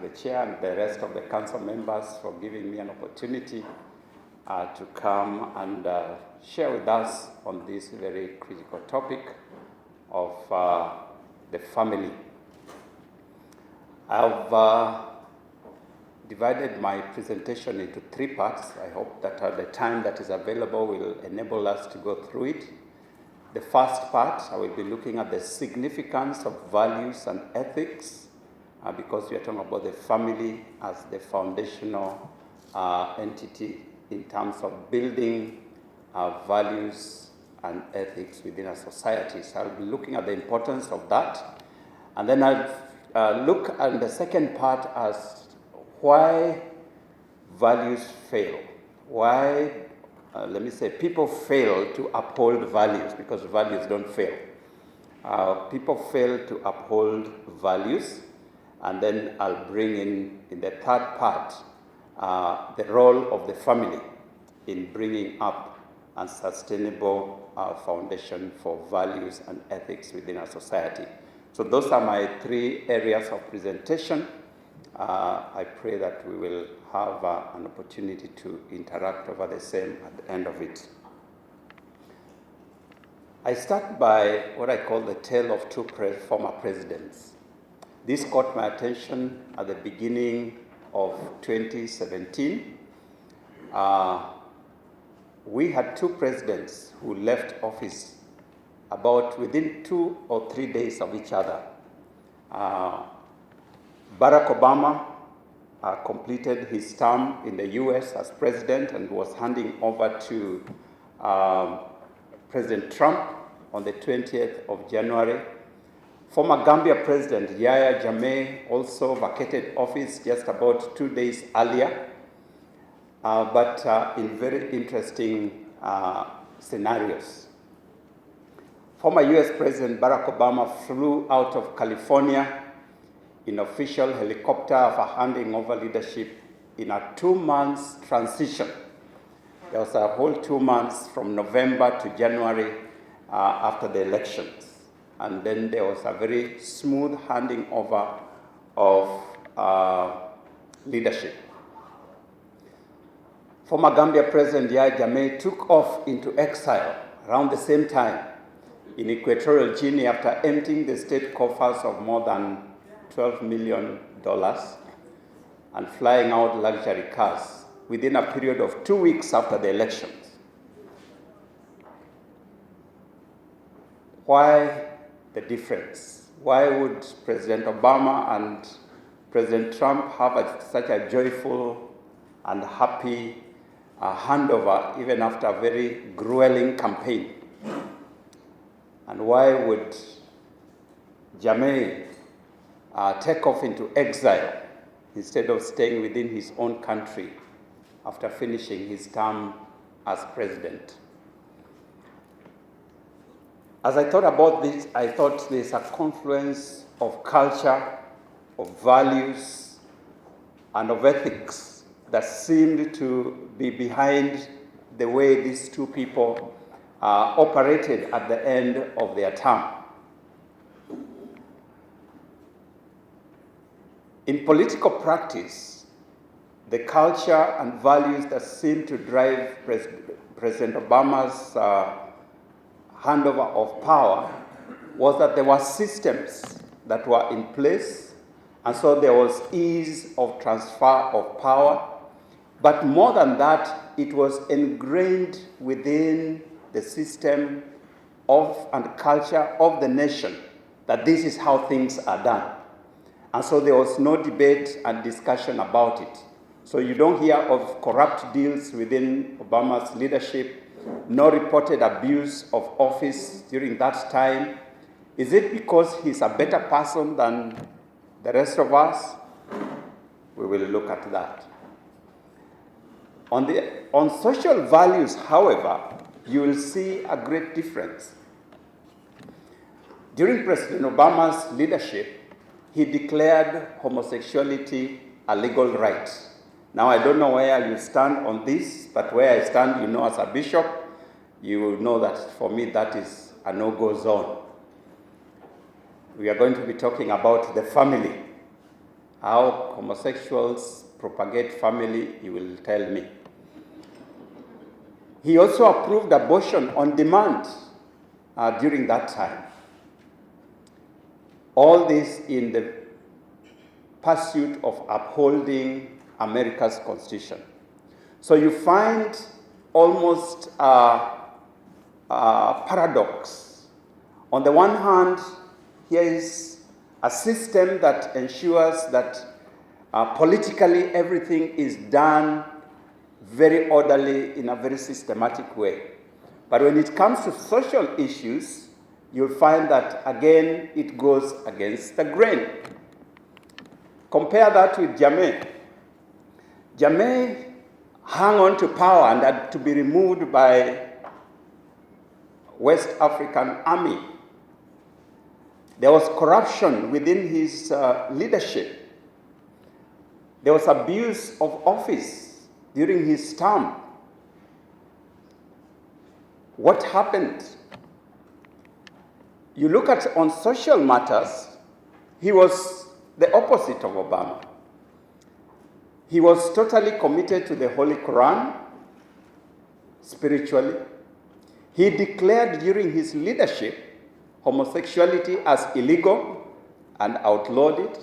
the chair and the rest of the council members for giving me an opportunity to come and share with us on this very critical topic of the family. I've divided my presentation into three parts. I hope that the time that is available will enable us to go through it. The first part, I will be looking at the significance of values and ethics, because we are talking about the family as the foundational entity in terms of building values and ethics within a society. So I'll be looking at the importance of that. And then I'll look at the second part as why values fail. Why, people fail to uphold values, because values don't fail. People fail to uphold values. And then I'll bring in the third part, the role of the family in bringing up a sustainable foundation for values and ethics within our society. So those are my three areas of presentation. I pray that we will have an opportunity to interact over the same at the end of it. I start by what I call the tale of two former presidents. This caught my attention at the beginning of 2017. We had two presidents who left office about within 2 or 3 days of each other. Barack Obama completed his term in the US as president and was handing over to President Trump on the 20th of January. Former Gambia President Yahya Jammeh also vacated office just about 2 days earlier, but in very interesting scenarios. Former US President Barack Obama flew out of California in official helicopter after handing over leadership in a 2 months transition. There was a whole 2 months from November to January after the elections. And then there was a very smooth handing over of leadership. Former Gambia President Yahya Jammeh took off into exile around the same time in Equatorial Guinea after emptying the state coffers of more than $12 million and flying out luxury cars within a period of 2 weeks after the elections. Why the difference? Why would President Obama and President Trump have such a joyful and happy handover even after a very grueling campaign? And why would Jammeh take off into exile instead of staying within his own country after finishing his term as president? As I thought about this, I thought there's a confluence of culture, of values, and of ethics that seemed to be behind the way these two people operated at the end of their term. In political practice, the culture and values that seem to drive President Obama's handover of power was that there were systems that were in place, and so there was ease of transfer of power. But more than that, it was ingrained within the system of and culture of the nation that this is how things are done. And so there was no debate and discussion about it. So you don't hear of corrupt deals within Obama's leadership, no reported abuse of office during that time. Is it because he's a better person than the rest of us? We will look at that. On social values, however, you will see a great difference. During President Obama's leadership, he declared homosexuality a legal right. Now, I don't know where you stand on this, but where I stand, you know, as a bishop, you will know that for me that is a no-go zone. We are going to be talking about the family how homosexuals propagate family, he will tell me. He also approved abortion on demand during that time. All this in the pursuit of upholding America's Constitution. So you find almost a paradox. On the one hand, here is a system that ensures that politically everything is done very orderly in a very systematic way. But when it comes to social issues, you'll find that, again, it goes against the grain. Compare that with Jammeh. Jammeh hung on to power and had to be removed by West African Army. There was corruption within his leadership. There was abuse of office during his term. What happened? You look at on social matters, he was the opposite of Obama. He was totally committed to the Holy Quran, spiritually. He declared during his leadership homosexuality as illegal and outlawed it.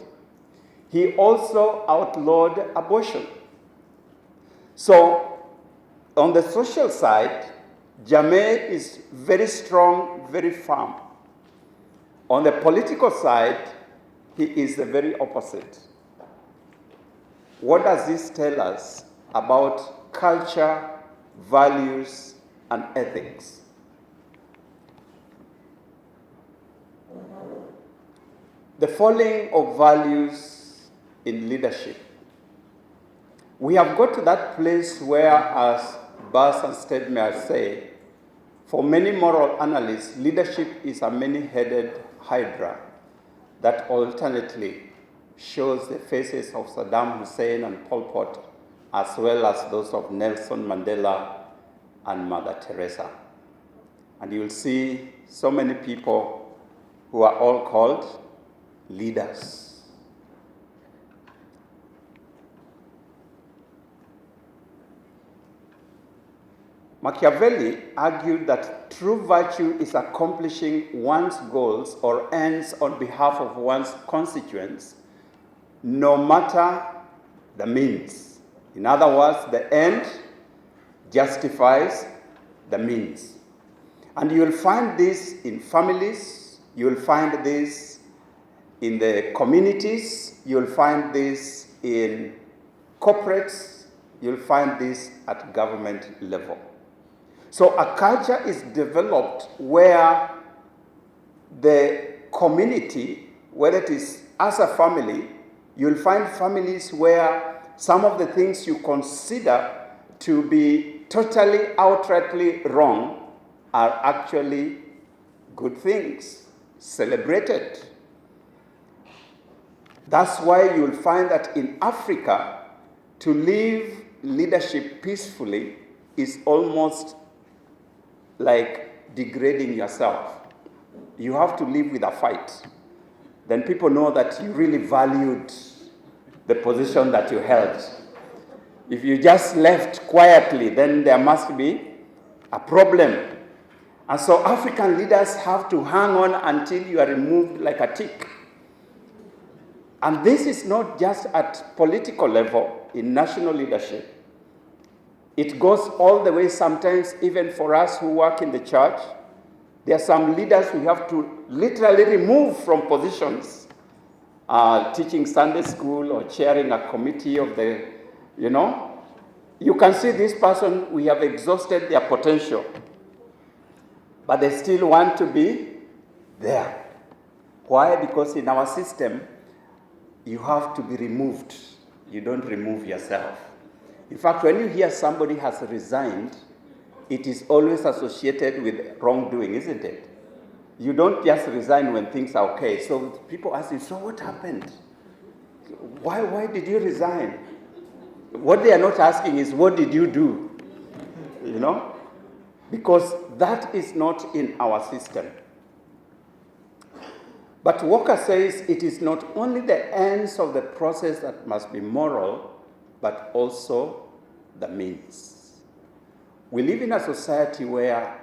He also outlawed abortion. So, on the social side, Jammeh is very strong, very firm. On the political side, he is the very opposite. What does this tell us about culture, values, and ethics? The falling of values in leadership. We have got to that place where, as Bass and Stedmer say, for many moral analysts, leadership is a many-headed hydra that alternately shows the faces of Saddam Hussein and Pol Pot, as well as those of Nelson Mandela and Mother Teresa. And you'll see so many people who are all called leaders. Machiavelli argued that true virtue is accomplishing one's goals or ends on behalf of one's constituents, no matter the means. In other words, the end justifies the means. And you will find this in families, you will find this in the communities, you will find this in corporates, you'll find this at government level. So a culture is developed where the community, whether it is as a family, you'll find families where some of the things you consider to be totally, outrightly wrong are actually good things, celebrated. That's why you'll find that in Africa, to live leadership peacefully is almost like degrading yourself. You have to live with a fight. Then people know that you really valued the position that you held. If you just left quietly, then there must be a problem. And so African leaders have to hang on until you are removed like a tick. And this is not just at political level, in national leadership. It goes all the way sometimes even for us who work in the church. There are some leaders we have to literally remove from positions, teaching Sunday school or chairing a committee of the, You can see this person, we have exhausted their potential, but they still want to be there. Why? Because in our system, you have to be removed. You don't remove yourself. In fact, when you hear somebody has resigned, it is always associated with wrongdoing, isn't it? You don't just resign when things are okay. So people ask you, so what happened? Why did you resign? What they are not asking is, what did you do? Because that is not in our system. But Walker says it is not only the ends of the process that must be moral, but also the means. We live in a society where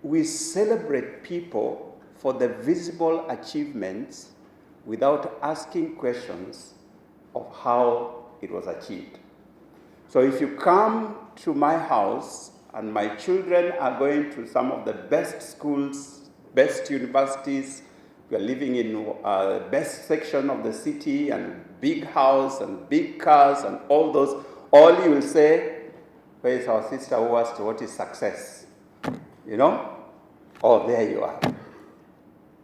we celebrate people for the visible achievements without asking questions of how it was achieved. So if you come to my house and my children are going to some of the best schools, best universities, we are living in the best section of the city and big house and big cars and all those, all you will say, where is our sister who asked what is success? You know? Oh, there you are.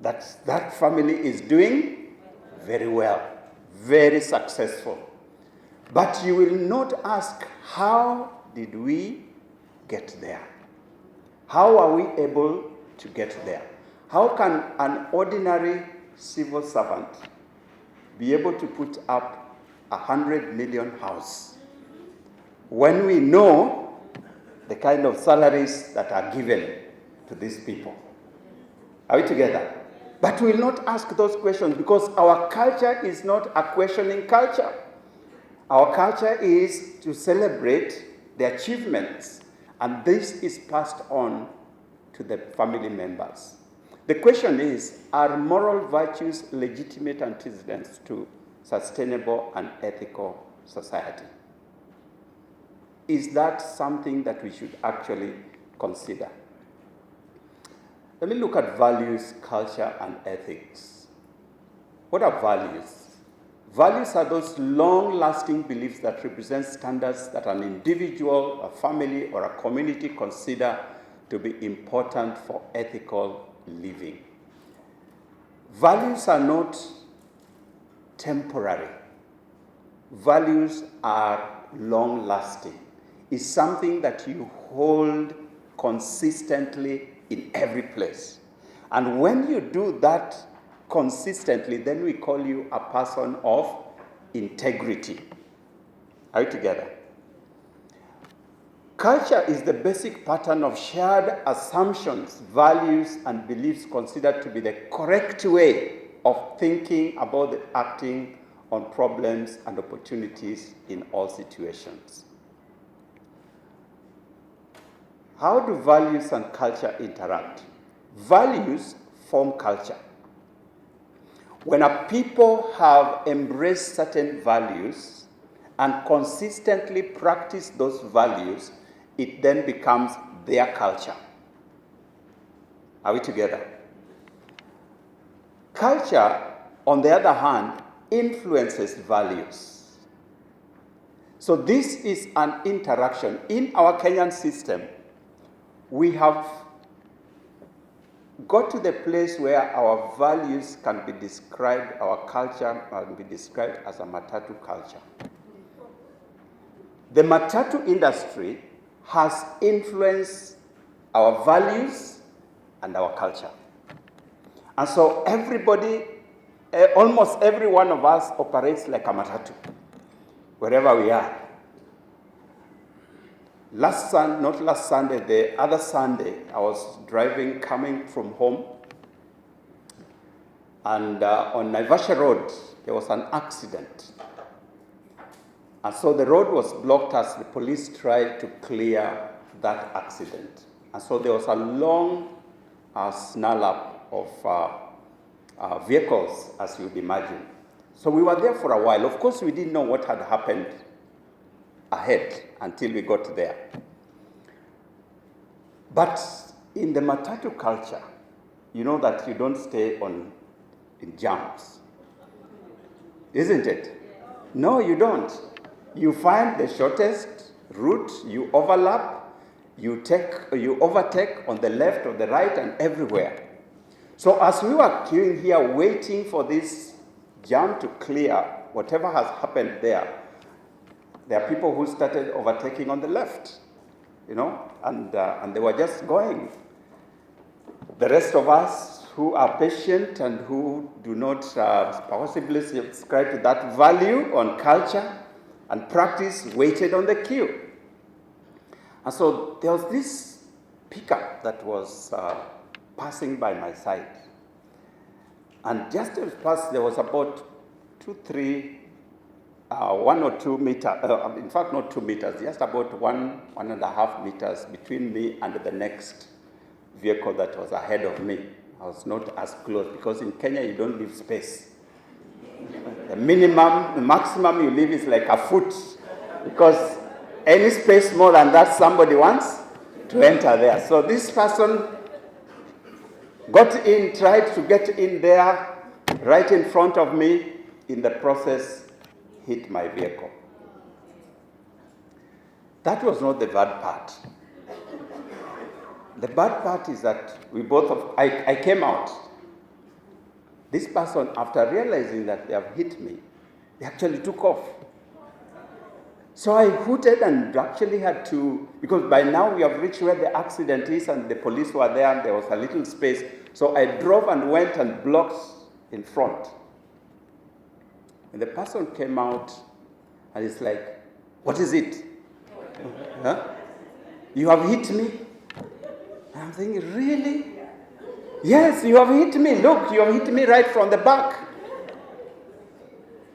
That family is doing very well, very successful. But you will not ask, how did we get there? How are we able to get there? How can an ordinary civil servant be able to put up 100 million house when we know the kind of salaries that are given to these people? Are we together? But we will not ask those questions because our culture is not a questioning culture. Our culture is to celebrate the achievements, and this is passed on to the family members. The question is, are moral virtues legitimate antecedents to sustainable and ethical society? Is that something that we should actually consider? Let me look at values, culture, and ethics. What are values? Values are those long-lasting beliefs that represent standards that an individual, a family, or a community consider to be important for ethical living. Values are not temporary. Values are long-lasting. It's something that you hold consistently in every place. And when you do that consistently, then we call you a person of integrity. Are we together? Culture is the basic pattern of shared assumptions, values, and beliefs considered to be the correct way of thinking about the acting on problems and opportunities in all situations. How do values and culture interact? Values form culture. When a people have embraced certain values and consistently practice those values, it then becomes their culture. Are we together? Culture, on the other hand, influences values. So this is an interaction. In our Kenyan system, we have got to the place where our values can be described, our culture can be described as a matatu culture. The matatu industry has influenced our values and our culture. And so everybody, almost every one of us operates like a matatu, wherever we are. Not last Sunday, the other Sunday, I was driving, coming from home, and on Naivasha Road, there was an accident. And so the road was blocked as the police tried to clear that accident. And so there was a long snarl up of vehicles, as you'd imagine. So we were there for a while. Of course, we didn't know what had happened ahead until we got there. But in the matatu culture, you know that you don't stay in jams. Isn't it? No, you don't. You find the shortest route, you overlap, you overtake on the left or the right and everywhere. So as we were queuing here waiting for this jam to clear, whatever has happened there are people who started overtaking on the left, and they were just going. The rest of us who are patient and who do not possibly subscribe to that value on culture and practice waited on the queue. And so there was this pickup that was passing by my side. And just as past, there was about 1 or 2 meters, in fact not 2 meters, just about 1.5 meters between me and the next vehicle that was ahead of me. I was not as close, because in Kenya you don't leave space. The maximum you leave is like a foot, because any space more than that, somebody wants to enter there. So this person got in, tried to get in there, right in front of me. In the process, hit my vehicle. That was not the bad part. The bad part is that I came out. This person, after realizing that they have hit me, they actually took off. So I hooted and actually had to, because by now we have reached where the accident is and the police were there and there was a little space. So I drove and went and blocked in front. And the person came out and it's like, what is it? Huh? You have hit me? And I'm thinking, really? Yes, you have hit me. Look, you have hit me right from the back.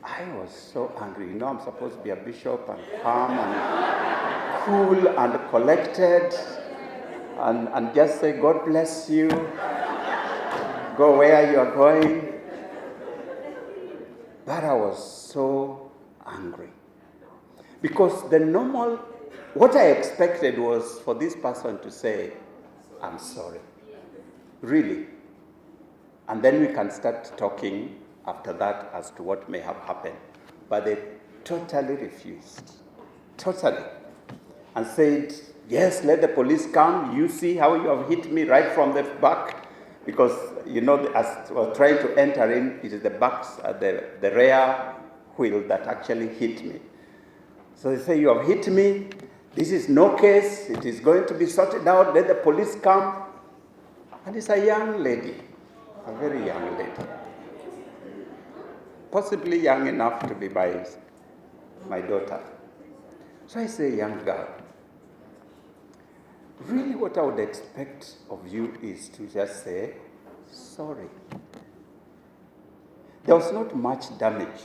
I was so angry. You know, I'm supposed to be a bishop and calm and cool and collected and just say, God bless you. Go where you are going. But I was so angry. Because what I expected was for this person to say, I'm sorry. Really. And then we can start talking after that as to what may have happened. But they totally refused. Totally. And said, yes, let the police come. You see how you have hit me right from the back. Because, you know, as I was trying to enter in, it is the rear wheel that actually hit me. So they say, you have hit me. This is no case. It is going to be sorted out. Let the police come. And it's a young lady, a very young lady. Possibly young enough to be my daughter. So I say, young girl, really what I would expect of you is to just say, sorry. There was not much damage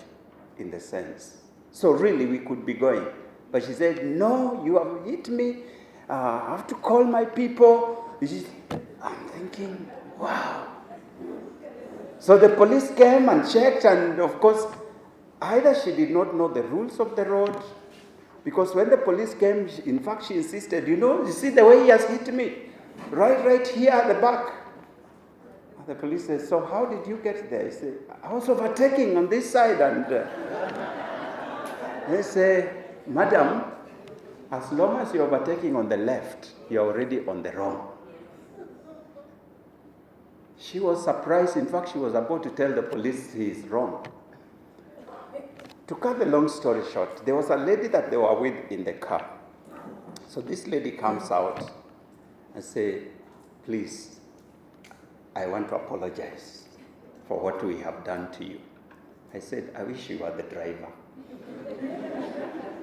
in the sense. So really we could be going. But she said, no, you have hit me. I have to call my people. I'm thinking, wow. So the police came and checked, and of course, either she did not know the rules of the road, because when the police came, in fact, she insisted, you see the way he has hit me, right here at the back. And the police said, so how did you get there? He said, I was overtaking on this side, and they say, madam, as long as you're overtaking on the left, you're already on the wrong. She was surprised. In fact, she was about to tell the police he is wrong. To cut the long story short, there was a lady that they were with in the car. So this lady comes out and says, please, I want to apologize for what we have done to you. I said, I wish you were the driver.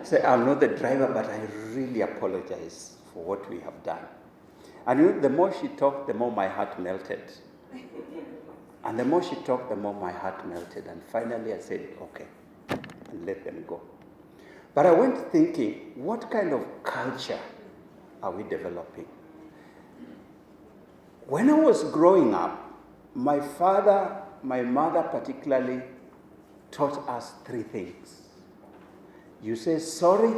I said, I'm not the driver, but I really apologize for what we have done. And the more she talked, the more my heart melted. And the more she talked, the more my heart melted. And finally I said, okay, and let them go. But I went thinking, what kind of culture are we developing? When I was growing up, my father, my mother particularly, taught us 3 things. You say sorry,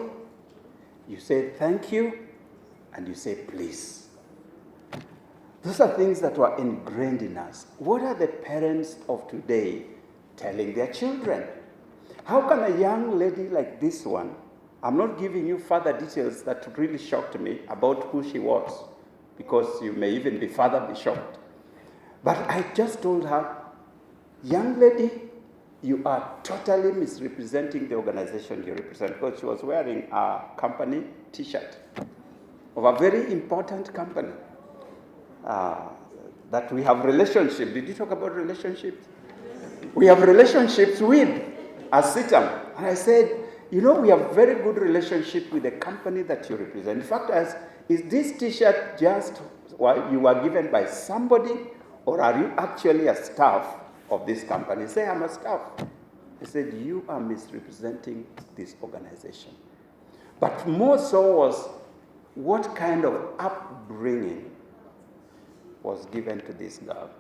you say thank you, and you say please. Those are things that were ingrained in us. What are the parents of today telling their children? How can a young lady like this one, I'm not giving you further details that really shocked me about who she was, because you may even be further shocked. But I just told her, young lady, you are totally misrepresenting the organization you represent, because she was wearing a company t-shirt of a very important company. That we have relationships. Did you talk about relationships? We have relationships with as CITAM. And I said, we have very good relationship with the company that you represent. In fact, is this t-shirt just what you were given by somebody, or are you actually a staff of this company. Say, I'm a staff. He said, you are misrepresenting this organization. But more so was what kind of upbringing was given to this girl.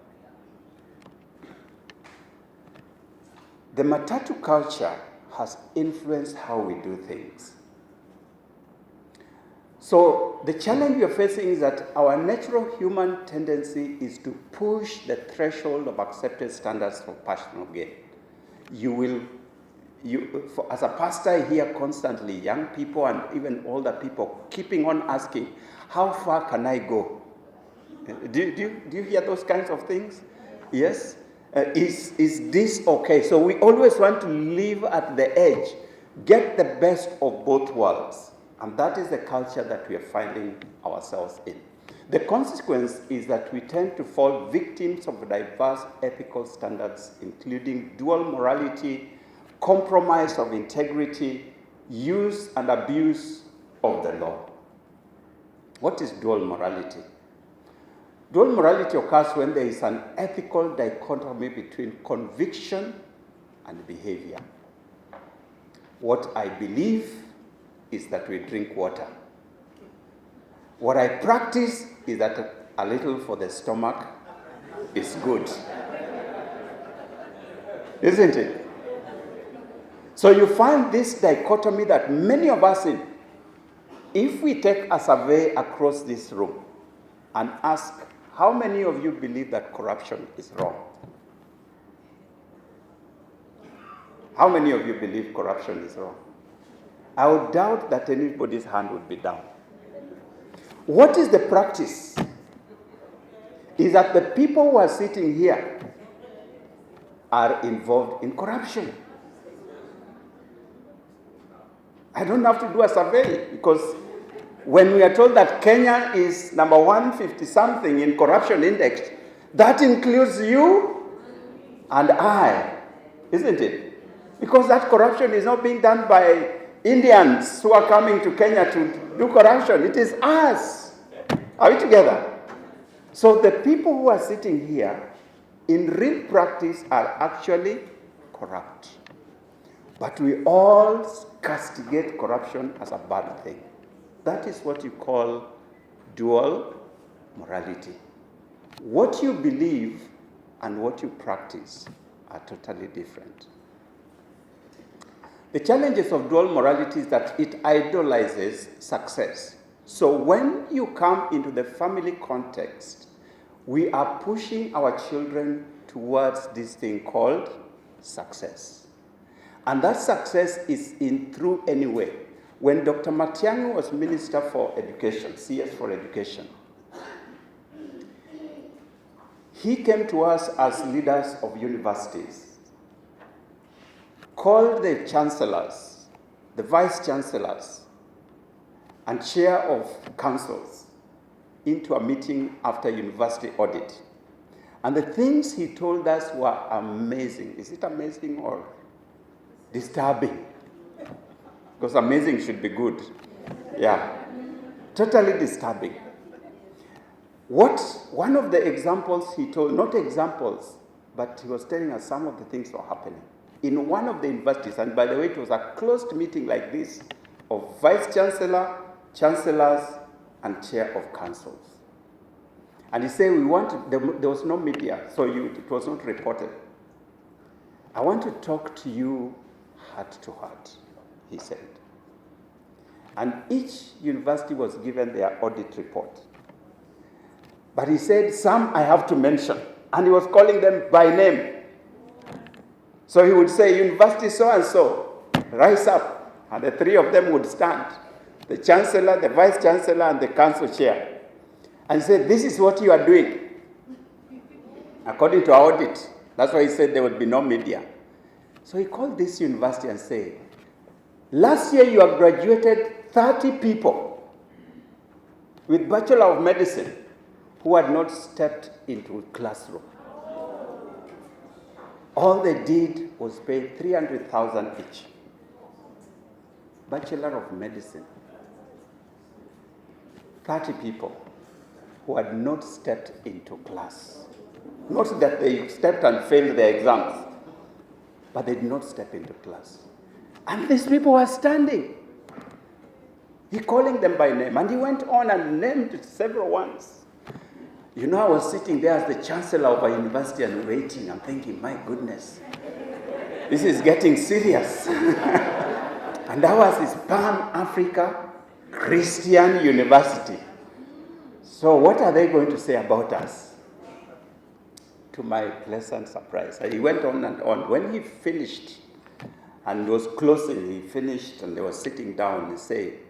The matatu culture has influenced how we do things. So the challenge we are facing is that our natural human tendency is to push the threshold of accepted standards for personal gain. As a pastor, I hear constantly young people and even older people keeping on asking, how far can I go? Do you hear those kinds of things? Yes? Is this okay? So we always want to live at the edge, get the best of both worlds. And that is the culture that we are finding ourselves in. The consequence is that we tend to fall victims of diverse ethical standards, including dual morality, compromise of integrity, use and abuse of the law. What is dual morality? Dual morality occurs when there is an ethical dichotomy between conviction and behavior. What I believe is that we drink water. What I practice is that a little for the stomach is good. Isn't it? So you find this dichotomy that many of us in. If we take a survey across this room and ask, how many of you believe that corruption is wrong? How many of you believe corruption is wrong? I would doubt that anybody's hand would be down. What is the practice? Is that the people who are sitting here are involved in corruption. I don't have to do a survey, because when we are told that Kenya is number 150-something in corruption index, that includes you and I, isn't it? Because that corruption is not being done by Indians who are coming to Kenya to do corruption. It is us. Are we together? So the people who are sitting here, in real practice, are actually corrupt. But we all castigate corruption as a bad thing. That is what you call dual morality. What you believe and what you practice are totally different. The challenges of dual morality is that it idolizes success. So when you come into the family context, we are pushing our children towards this thing called success. And that success is in through any way. When Dr. Matiang'i was Minister for Education, CS for Education, he came to us as leaders of universities, called the chancellors, the vice chancellors, and chair of councils into a meeting after university audit. And the things he told us were amazing. Is it amazing or disturbing? Because amazing should be good. Yeah. Totally disturbing. One of the examples he told, not examples, but he was telling us some of the things that were happening. In one of the universities, and by the way, it was a closed meeting like this, of vice chancellor, chancellors, and chair of councils. And he said, there was no media, so it was not reported. I want to talk to you heart to heart, he said. And each university was given their audit report. But he said, some I have to mention. And he was calling them by name. So he would say, University so-and-so, rise up. And the three of them would stand. The chancellor, the vice chancellor, and the council chair. And he said, this is what you are doing. According to our audit. That's why he said there would be no media. So he called this university and said, last year you have graduated 30 people with Bachelor of Medicine who had not stepped into a classroom. All they did was pay 300,000 each. Bachelor of Medicine. 30 people who had not stepped into class. Not that they stepped and failed their exams, but they did not step into class. And these people were standing. He calling them by name, and he went on and named several ones. You know, I was sitting there as the chancellor of a university and waiting. I'm thinking, my goodness, this is getting serious. And that was his Pan-Africa Christian University. So what are they going to say about us? To my pleasant surprise, he went on and on. When he finished and was closing, he finished and they were sitting down, he said,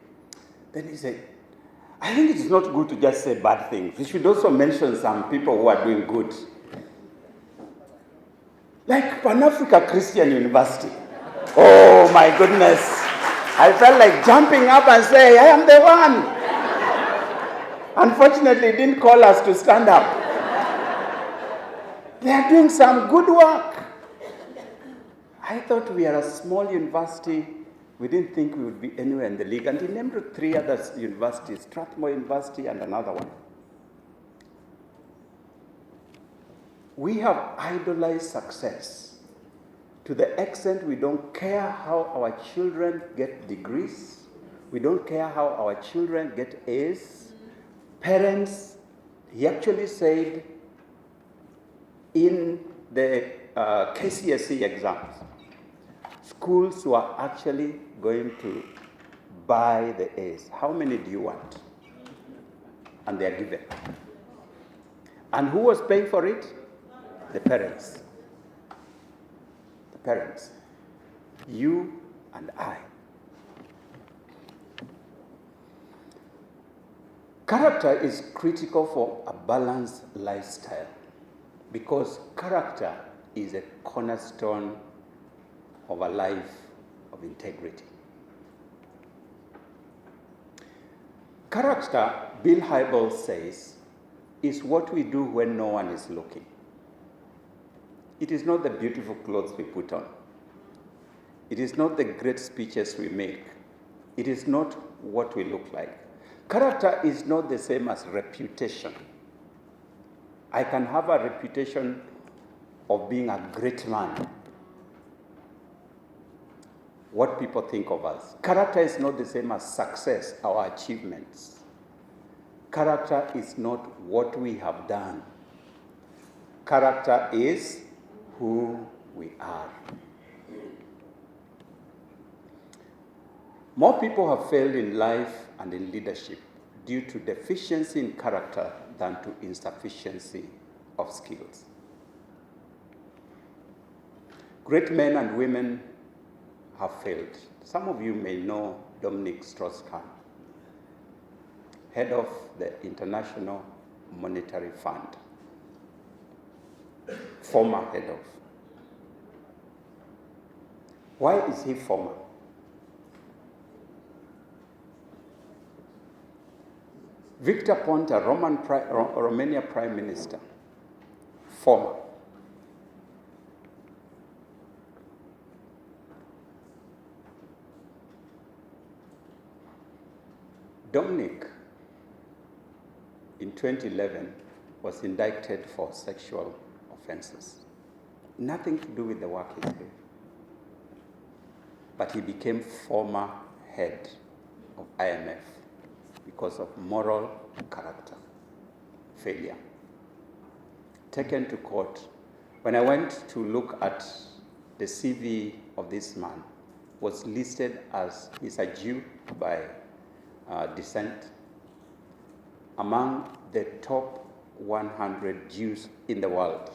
I think it is not good to just say bad things. We should also mention some people who are doing good. Like Pan-Africa Christian University. Oh my goodness. I felt like jumping up and saying, I am the one. Unfortunately, he didn't call us to stand up. They are doing some good work. I thought we are a small university. We didn't think we would be anywhere in the league. And he named 3 other universities, Strathmore University and another one. We have idolized success to the extent we don't care how our children get degrees. We don't care how our children get A's. Parents, he actually said in the KCSE exams, schools were actually going to buy the A's. How many do you want? And they are given. And who was paying for it? The parents. The parents. You and I. Character is critical for a balanced lifestyle because character is a cornerstone of a life of integrity. Character, Bill Hybels says, is what we do when no one is looking. It is not the beautiful clothes we put on. It is not the great speeches we make. It is not what we look like. Character is not the same as reputation. I can have a reputation of being a great man. What people think of us. Character is not the same as success, our achievements. Character is not what we have done. Character is who we are. More people have failed in life and in leadership due to deficiency in character than to insufficiency of skills. Great men and women have failed. Some of you may know Dominic Strauss-Kahn, head of the International Monetary Fund, former head of. Why is he former? Victor Ponta, Romania Prime Minister, former. Dominic, in 2011, was indicted for sexual offenses. Nothing to do with the work he's doing. But he became former head of IMF because of moral character failure. Taken to court. When I went to look at the CV of this man, was listed as, he's a Jew by descent, among the top 100 Jews in the world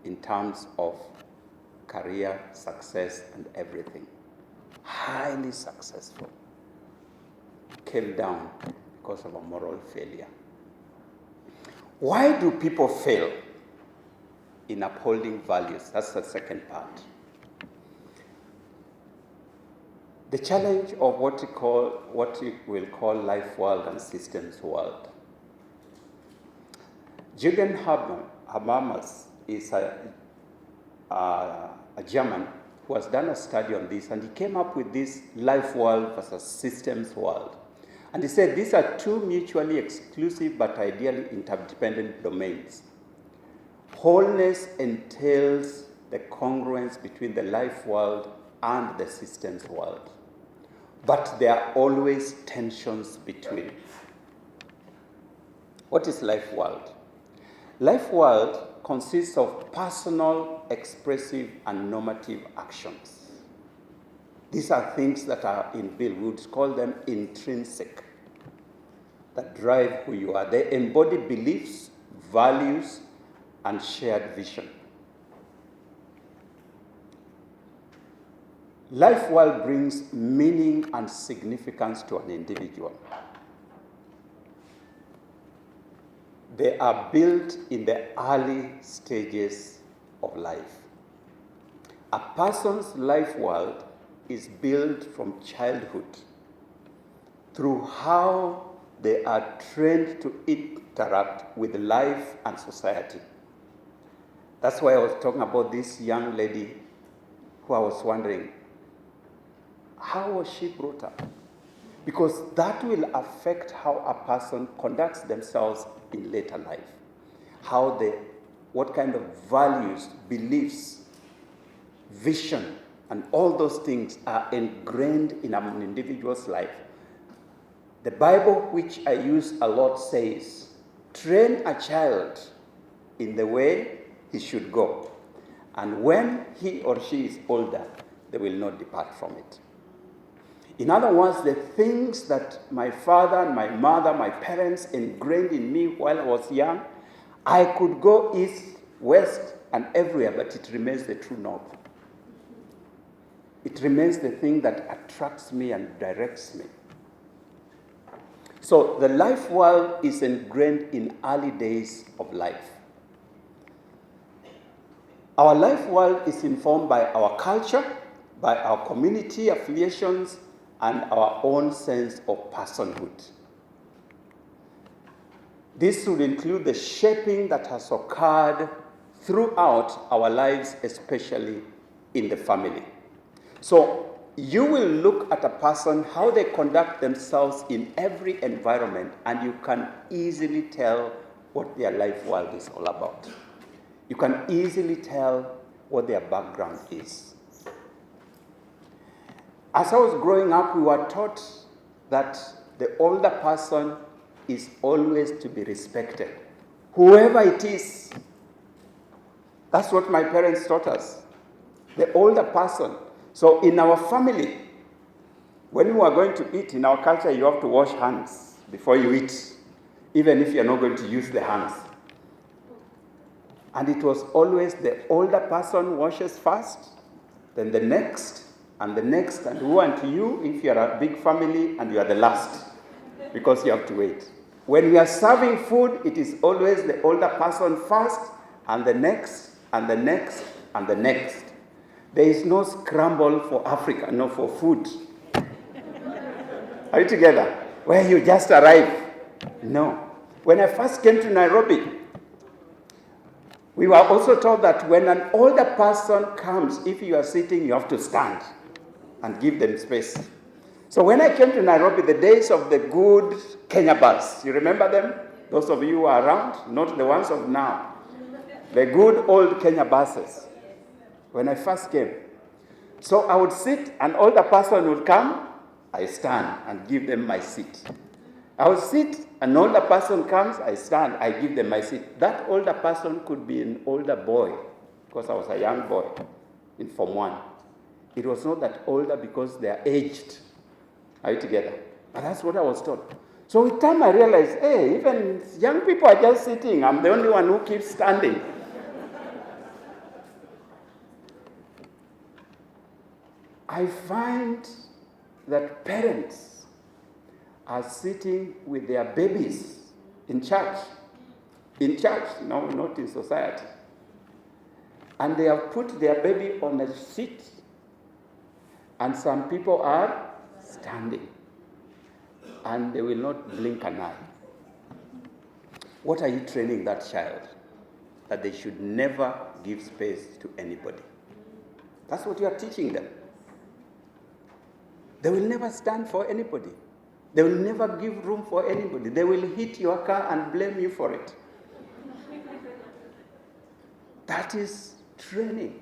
in terms of career, success, and everything. Highly successful. Came down because of a moral failure. Why do people fail in upholding values? That's the second part. The challenge of what we will call life world and systems world. Jürgen Habermas is a German who has done a study on this, and he came up with this life world versus systems world. And he said these are two mutually exclusive but ideally interdependent domains. Wholeness entails the congruence between the life world and the systems world. But there are always tensions between. What is life world? Life world consists of personal, expressive, and normative actions. These are things that are inbuilt. We would call them intrinsic, that drive who you are. They embody beliefs, values, and shared vision. Life world brings meaning and significance to an individual. They are built in the early stages of life. A person's life world is built from childhood through how they are trained to interact with life and society. That's why I was talking about this young lady who I was wondering, how was she brought up? Because that will affect how a person conducts themselves in later life. What kind of values, beliefs, vision, and all those things are ingrained in an individual's life. The Bible, which I use a lot, says, train a child in the way he should go, and when he or she is older, they will not depart from it. In other words, the things that my father and my mother, my parents ingrained in me while I was young, I could go east, west, and everywhere, but it remains the true north. It remains the thing that attracts me and directs me. So the life world is ingrained in early days of life. Our life world is informed by our culture, by our community affiliations, and our own sense of personhood. This would include the shaping that has occurred throughout our lives, especially in the family. So you will look at a person, how they conduct themselves in every environment, and you can easily tell what their life world is all about. You can easily tell what their background is. As I was growing up, we were taught that the older person is always to be respected, whoever it is. That's what my parents taught us, the older person. So in our family, when you are going to eat, in our culture, you have to wash hands before you eat, even if you're not going to use the hands. And it was always the older person washes first, then the next, and the next, and who unto you if you're a big family and you are the last, because you have to wait. When we are serving food, it is always the older person first, and the next, and the next, and the next. There is no scramble for Africa, no, for food. Are you together? Where you just arrive. No. When I first came to Nairobi, we were also told that when an older person comes, if you are sitting, you have to stand and give them space. So when I came to Nairobi, the days of the good Kenya bus, you remember them? Those of you who are around, not the ones of now. The good old Kenya buses. When I first came. So I would sit, an older person would come, I stand and give them my seat. I would sit, an older person comes, I stand, I give them my seat. That older person could be an older boy, because I was a young boy in Form 1. It was not that older because they are aged. Are you together? But that's what I was taught. So with time I realized, hey, even young people are just sitting. I'm the only one who keeps standing. I find that parents are sitting with their babies in church. In church, no, not in society. And they have put their baby on a seat, and some people are standing, and they will not blink an eye. What are you training that child? That they should never give space to anybody. That's what you are teaching them. They will never stand for anybody. They will never give room for anybody. They will hit your car and blame you for it. That is training.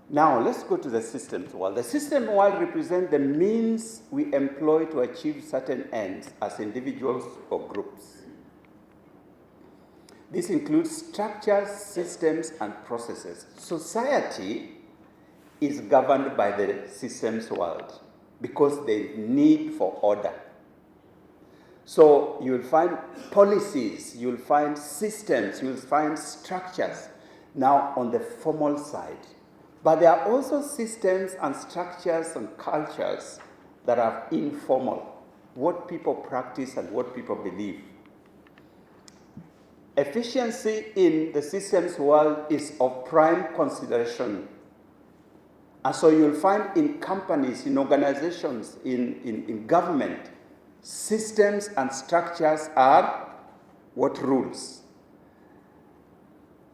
Now, let's go to the systems world. The system world represents the means we employ to achieve certain ends as individuals or groups. This includes structures, systems, and processes. Society is governed by the systems world because there is need for order. So you'll find policies, you'll find systems, you'll find structures now on the formal side. But there are also systems and structures and cultures that are informal, what people practice and what people believe. Efficiency in the systems world is of prime consideration. And so you'll find in companies, in organizations, in government, systems and structures are what rules.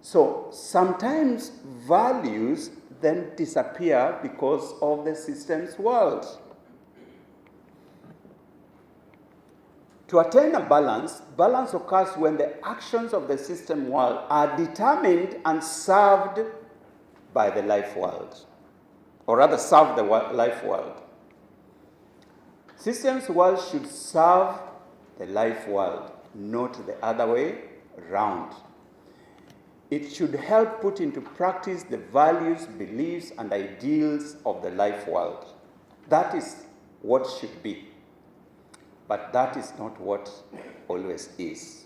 So sometimes values then disappear because of the systems world. To attain a balance occurs when the actions of the system world are determined and served by the life world, or rather serve the life world. Systems world should serve the life world, not the other way around. It should help put into practice the values, beliefs, and ideals of the life world. That is what should be. But that is not what always is.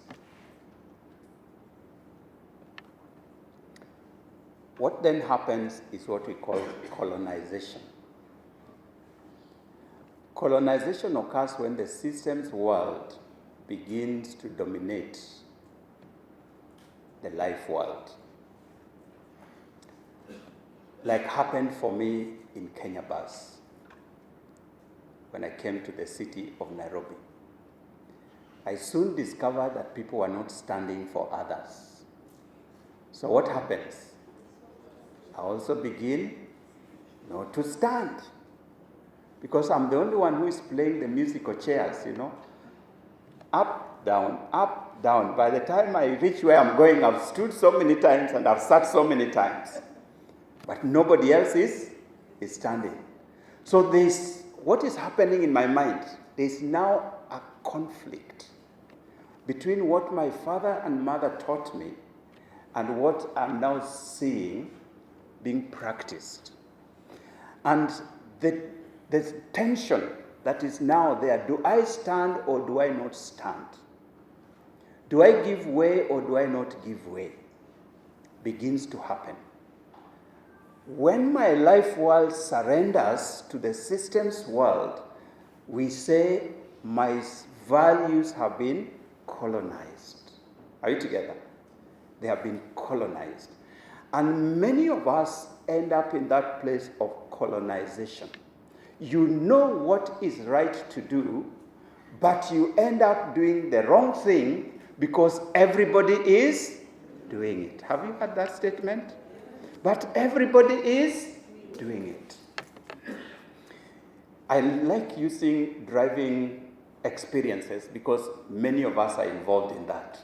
What then happens is what we call colonization. Colonization occurs when the systems world begins to dominate the life world. Like happened for me in Kenya bus when I came to the city of Nairobi. I soon discovered that people were not standing for others. So what happens? I also begin not to stand, because I'm the only one who is playing the musical chairs, Up, down. By the time I reach where I'm going, I've stood so many times and I've sat so many times. But nobody else is standing. So what is happening in my mind? There's now a conflict between what my father and mother taught me and what I'm now seeing being practiced. And the tension that is now there, do I stand or do I not stand? Do I give way or do I not give way? Begins to happen. When my life world surrenders to the systems world, we say my values have been colonized. Are you together? They have been colonized. And many of us end up in that place of colonization. You know what is right to do, but you end up doing the wrong thing because everybody is doing it. Have you heard that statement? But everybody is doing it. I like using driving experiences because many of us are involved in that.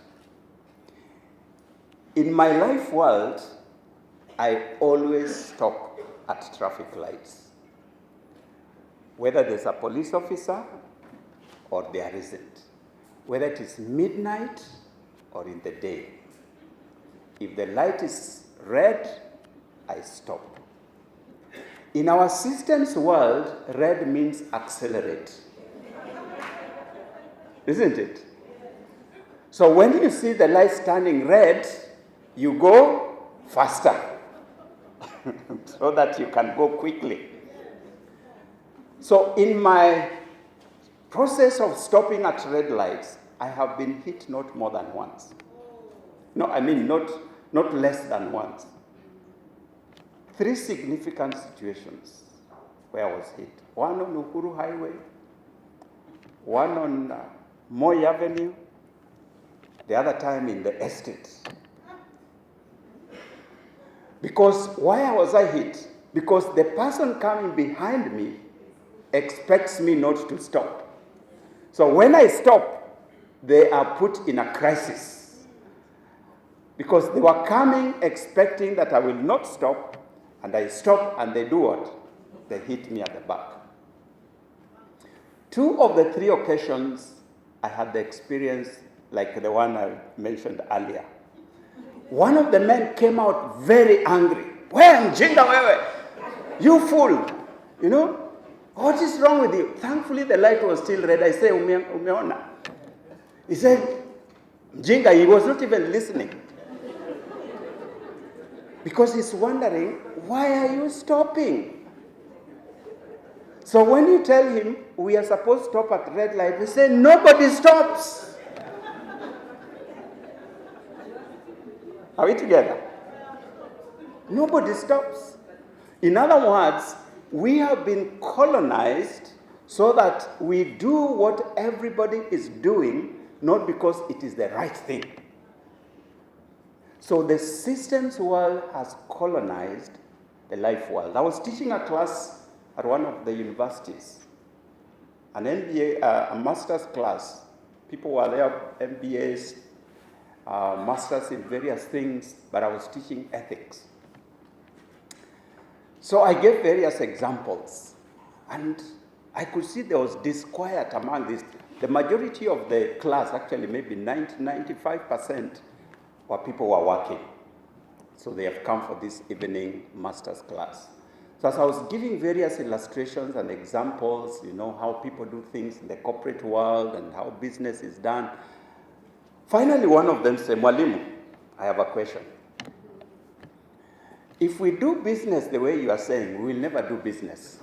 In my life world, I always stop at traffic lights, whether there's a police officer or there isn't, whether it is midnight or in the day. If the light is red, I stop. In our systems world, red means accelerate. Isn't it? So when you see the light turning red, you go faster so that you can go quickly. So in my process of stopping at red lights, I have been hit not more than once. No, I mean not less than once. 3 significant situations where I was hit. One on Uhuru Highway, one on Moi Avenue, the other time in the estate. Because why was I hit? Because the person coming behind me expects me not to stop. So when I stop, they are put in a crisis. Because they were coming expecting that I will not stop, and I stop, and they do what? They hit me at the back. 2 of the 3 occasions, I had the experience like the one I mentioned earlier. One of the men came out very angry. Wewe mjinga wewe, you fool, you know, what is wrong with you? Thankfully, the light was still red. I said, umeona. He said, mjinga, he was not even listening. Because he's wondering, why are you stopping? So when you tell him, we are supposed to stop at red light, we say, nobody stops. Are we together? Nobody stops. In other words, we have been colonized so that we do what everybody is doing, not because it is the right thing. So the systems world has colonized the life world. I was teaching a class at one of the universities, an MBA, a master's class. People were there, MBAs, masters in various things, but I was teaching ethics. So I gave various examples, and I could see there was disquiet among this. The majority of the class, actually maybe 95%, were people who are working. So they have come for this evening master's class. So as I was giving various illustrations and examples, you know, how people do things in the corporate world and how business is done, finally one of them said, Mwalimu, I have a question. If we do business the way you are saying, we will never do business.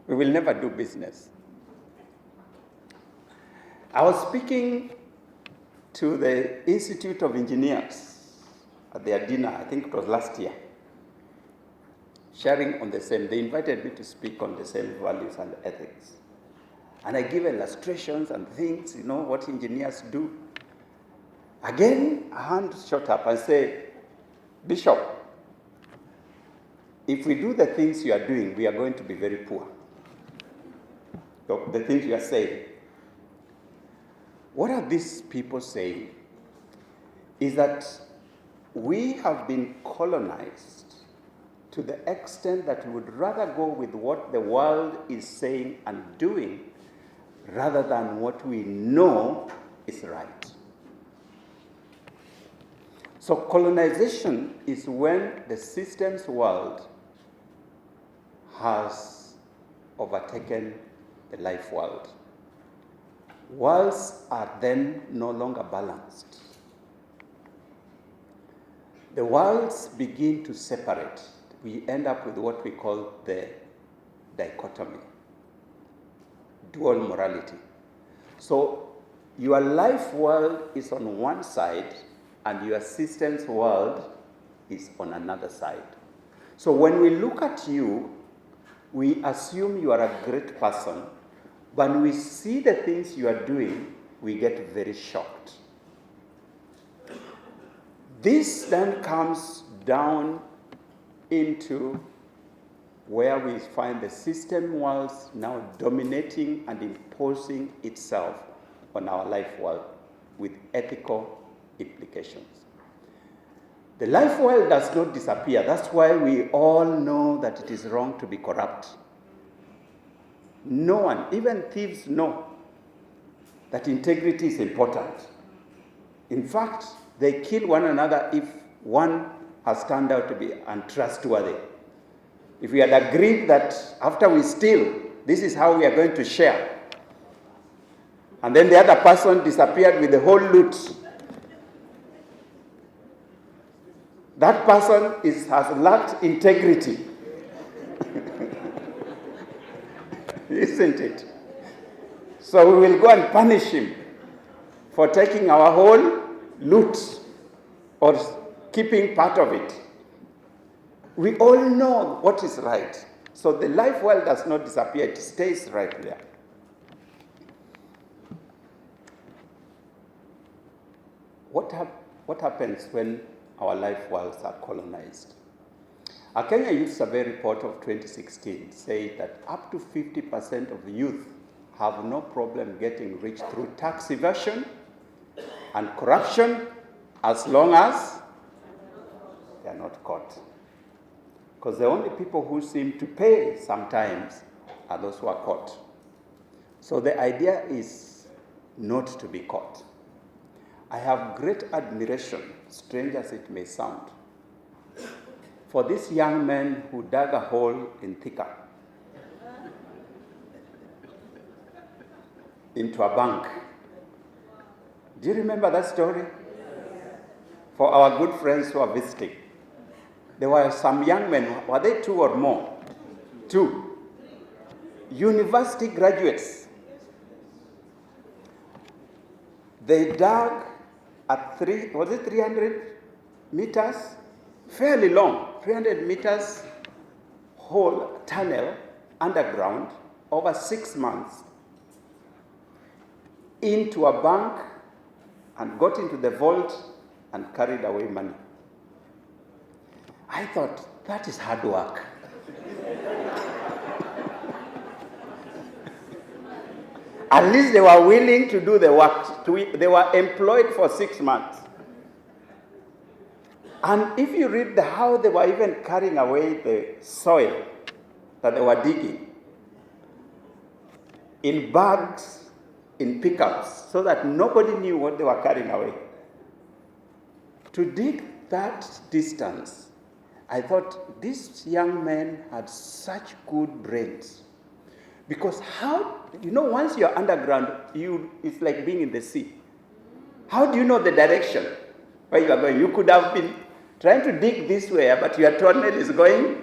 We will never do business. I was speaking to the Institute of Engineers at their dinner, I think it was last year, sharing on the same. They invited me to speak on the same values and ethics. And I give illustrations and things, you know, what engineers do. Again, a hand shot up and say, Bishop, if we do the things you are doing, we are going to be very poor. The things you are saying. What are these people saying? Is that we have been colonized to the extent that we would rather go with what the world is saying and doing rather than what we know is right. So colonization is when the systems world has overtaken the life world. Worlds are then no longer balanced. The worlds begin to separate. We end up with what we call the dichotomy, dual morality. So your life world is on one side and your systems world is on another side. So when we look at you, we assume you are a great person. When we see the things you are doing, we get very shocked. This then comes down into where we find the system worlds now dominating and imposing itself on our life world with ethical implications. The life world does not disappear. That's why we all know that it is wrong to be corrupt. No one, even thieves, know that integrity is important. In fact, they kill one another if one has turned out to be untrustworthy. If we had agreed that after we steal, this is how we are going to share, and then the other person disappeared with the whole loot, that person has lacked integrity. Isn't it? So we will go and punish him for taking our whole loot or keeping part of it. We all know what is right. So the life world does not disappear, it stays right there. What happens when our life worlds are colonized? A Kenya Youth Survey report of 2016 said that up to 50% of the youth have no problem getting rich through tax evasion and corruption as long as they are not caught. Because the only people who seem to pay sometimes are those who are caught. So the idea is not to be caught. I have great admiration, strange as it may sound, for this young man who dug a hole in Thika into a bank. Do you remember that story? For our good friends who are visiting, there were some young men, were they two or more? Two. University graduates. They dug at 300 meters? Fairly long, 300 meters hole, tunnel, underground, over 6 months, into a bank, and got into the vault and carried away money. I thought, that is hard work. At least they were willing to do the work. They were employed for 6 months. And if you read how they were even carrying away the soil that they were digging, in bags, in pickups, so that nobody knew what they were carrying away. To dig that distance, I thought, this young man had such good brains. Because once you're underground, it's like being in the sea. How do you know the direction where you are going? You could have been trying to dig this way, but your tunnel is going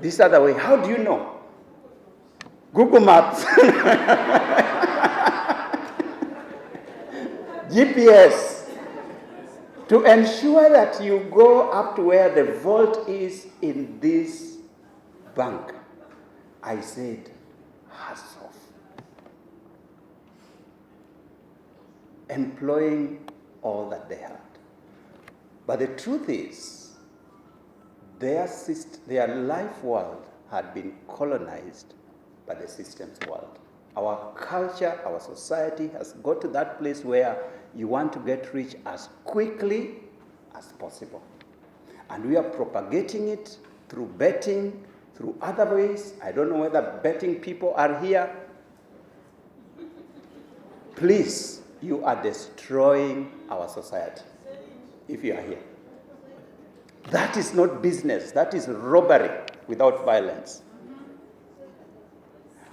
this other way. How do you know? Google Maps. GPS. To ensure that you go up to where the vault is in this bank. I said, hats off. Employing all that they had. But the truth is, their life world had been colonized by the systems world. Our culture, our society has got to that place where you want to get rich as quickly as possible. And we are propagating it through betting, through other ways. I don't know whether betting people are here. Please, you are destroying our society if you are here. That is not business. That is robbery without violence.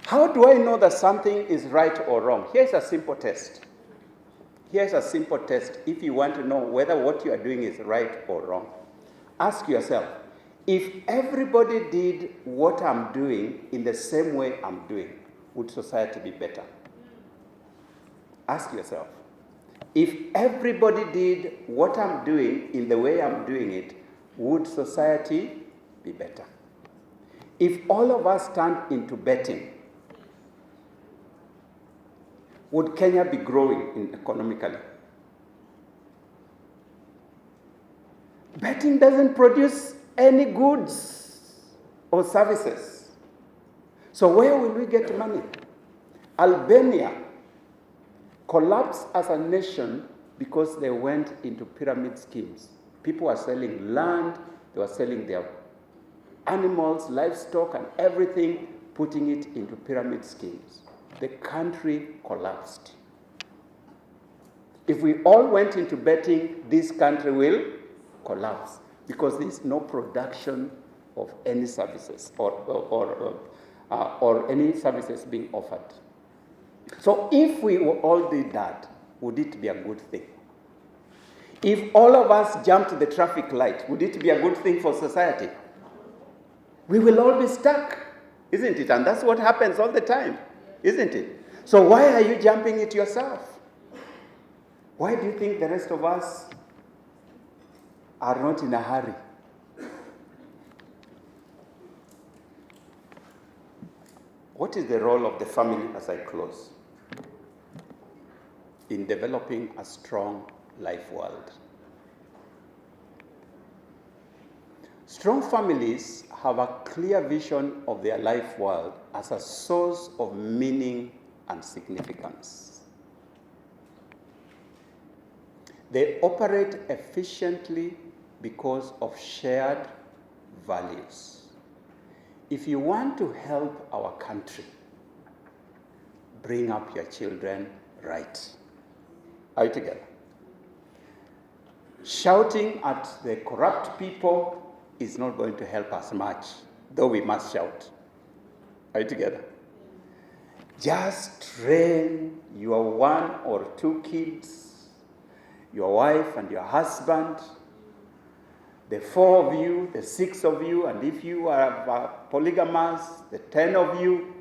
How do I know that something is right or wrong? Here's a simple test. Here's a simple test if you want to know whether what you are doing is right or wrong. Ask yourself, if everybody did what I'm doing in the same way I'm doing, would society be better? Ask yourself, if everybody did what I'm doing in the way I'm doing it, would society be better? If all of us turned into betting, would Kenya be growing economically? Betting doesn't produce any goods or services. So where will we get money? Albania collapsed as a nation because they went into pyramid schemes. People were selling land, they were selling their animals, livestock, and everything, putting it into pyramid schemes. The country collapsed. If we all went into betting, this country will collapse because there is no production of any services or any services being offered. So if we all did that, would it be a good thing? If all of us jumped to the traffic light, would it be a good thing for society? We will all be stuck, isn't it? And that's what happens all the time, isn't it? So why are you jumping it yourself? Why do you think the rest of us are not in a hurry? What is the role of the family, as I close, in developing a strong life world? Strong families have a clear vision of their life world as a source of meaning and significance. They operate efficiently because of shared values. If you want to help our country, bring up your children right. Are you together? Shouting at the corrupt people is not going to help us much, though we must shout. Are you together? Just train your 1 or 2 kids, your wife and your husband, the 4 of you, the 6 of you, and if you are polygamous, the 10 of you.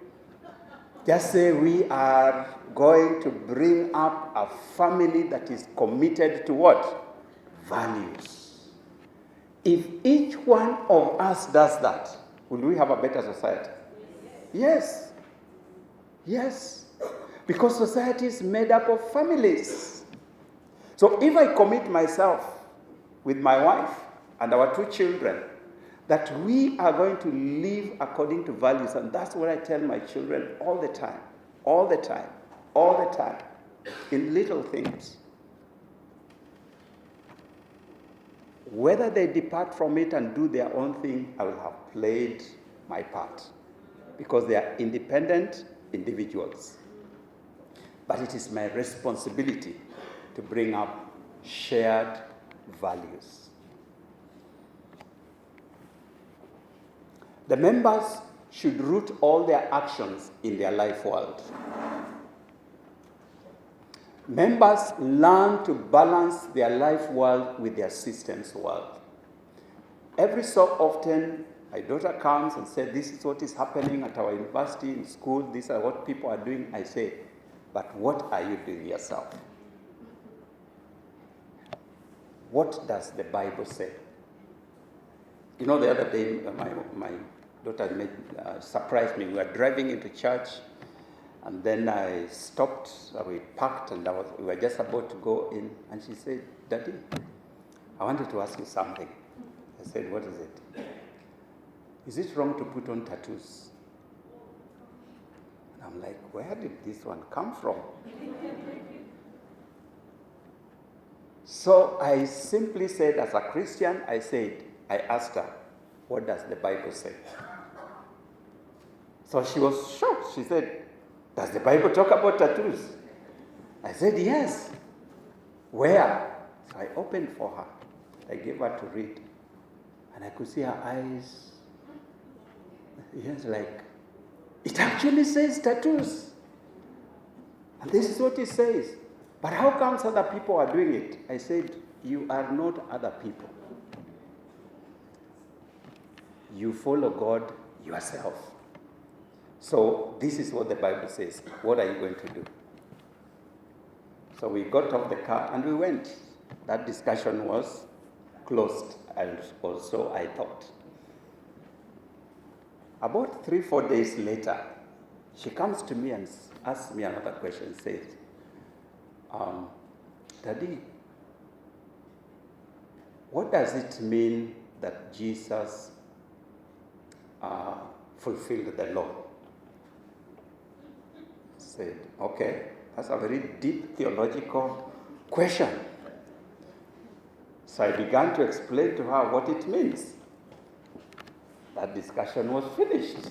Just say we are going to bring up a family that is committed to what? Values. If each one of us does that, will we have a better society? Yes. Yes. Because society is made up of families. So if I commit myself with my wife and our 2 children, that we are going to live according to values, and that's what I tell my children all the time, in little things. Whether they depart from it and do their own thing, I will have played my part, because they are independent individuals. But it is my responsibility to bring up shared values. The members should root all their actions in their life world. Members learn to balance their life world with their systems world. Every so often, my daughter comes and says, this is what is happening at our university, in school, these are what people are doing. I say, but what are you doing yourself? What does the Bible say? You know, the other day, my daughter surprised me. We were driving into church, and then I stopped, we parked, and we were just about to go in, and she said, Daddy, I wanted to ask you something. I said, what is it? Is it wrong to put on tattoos? And I'm like, where did this one come from? So I simply said, as a Christian, I asked her, what does the Bible say? So she was shocked. She said, does the Bible talk about tattoos? I said, yes. Where? So I opened for her. I gave her to read. And I could see her eyes. Yes, like, it actually says tattoos. And this is what it says. But how comes other people are doing it? I said, you are not other people. You follow God yourself. So this is what the Bible says. What are you going to do? So we got off the car and we went. That discussion was closed, and also I thought. About 3-4 days later, she comes to me and asks me another question, says, Daddy, what does it mean that Jesus fulfilled the law? I said, okay, that's a very deep theological question. So I began to explain to her what it means. That discussion was finished.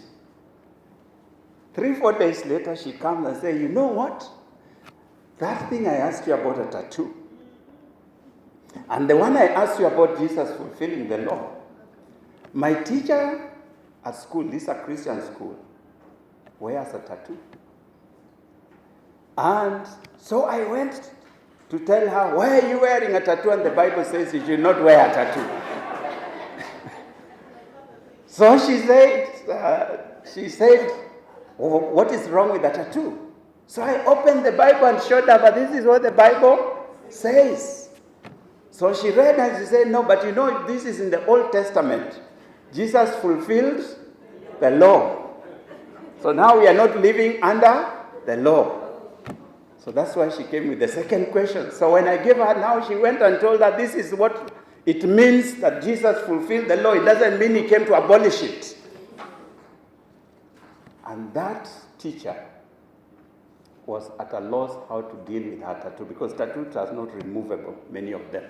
3-4 days later, she comes and says, you know what? That thing I asked you about a tattoo, and the one I asked you about Jesus fulfilling the law, my teacher at school, this is a Christian school, wears a tattoo. And so I went to tell her, why are you wearing a tattoo? And the Bible says you should not wear a tattoo. So she said, what is wrong with the tattoo? So I opened the Bible and showed her, but this is what the Bible says. So she read and she said, no, but you know, this is in the Old Testament. Jesus fulfilled the law. So now we are not living under the law. So that's why she came with the second question. So when I gave her now, she went and told her this is what it means that Jesus fulfilled the law. It doesn't mean he came to abolish it. And that teacher was at a loss how to deal with her tattoo because tattoos are not removable, many of them.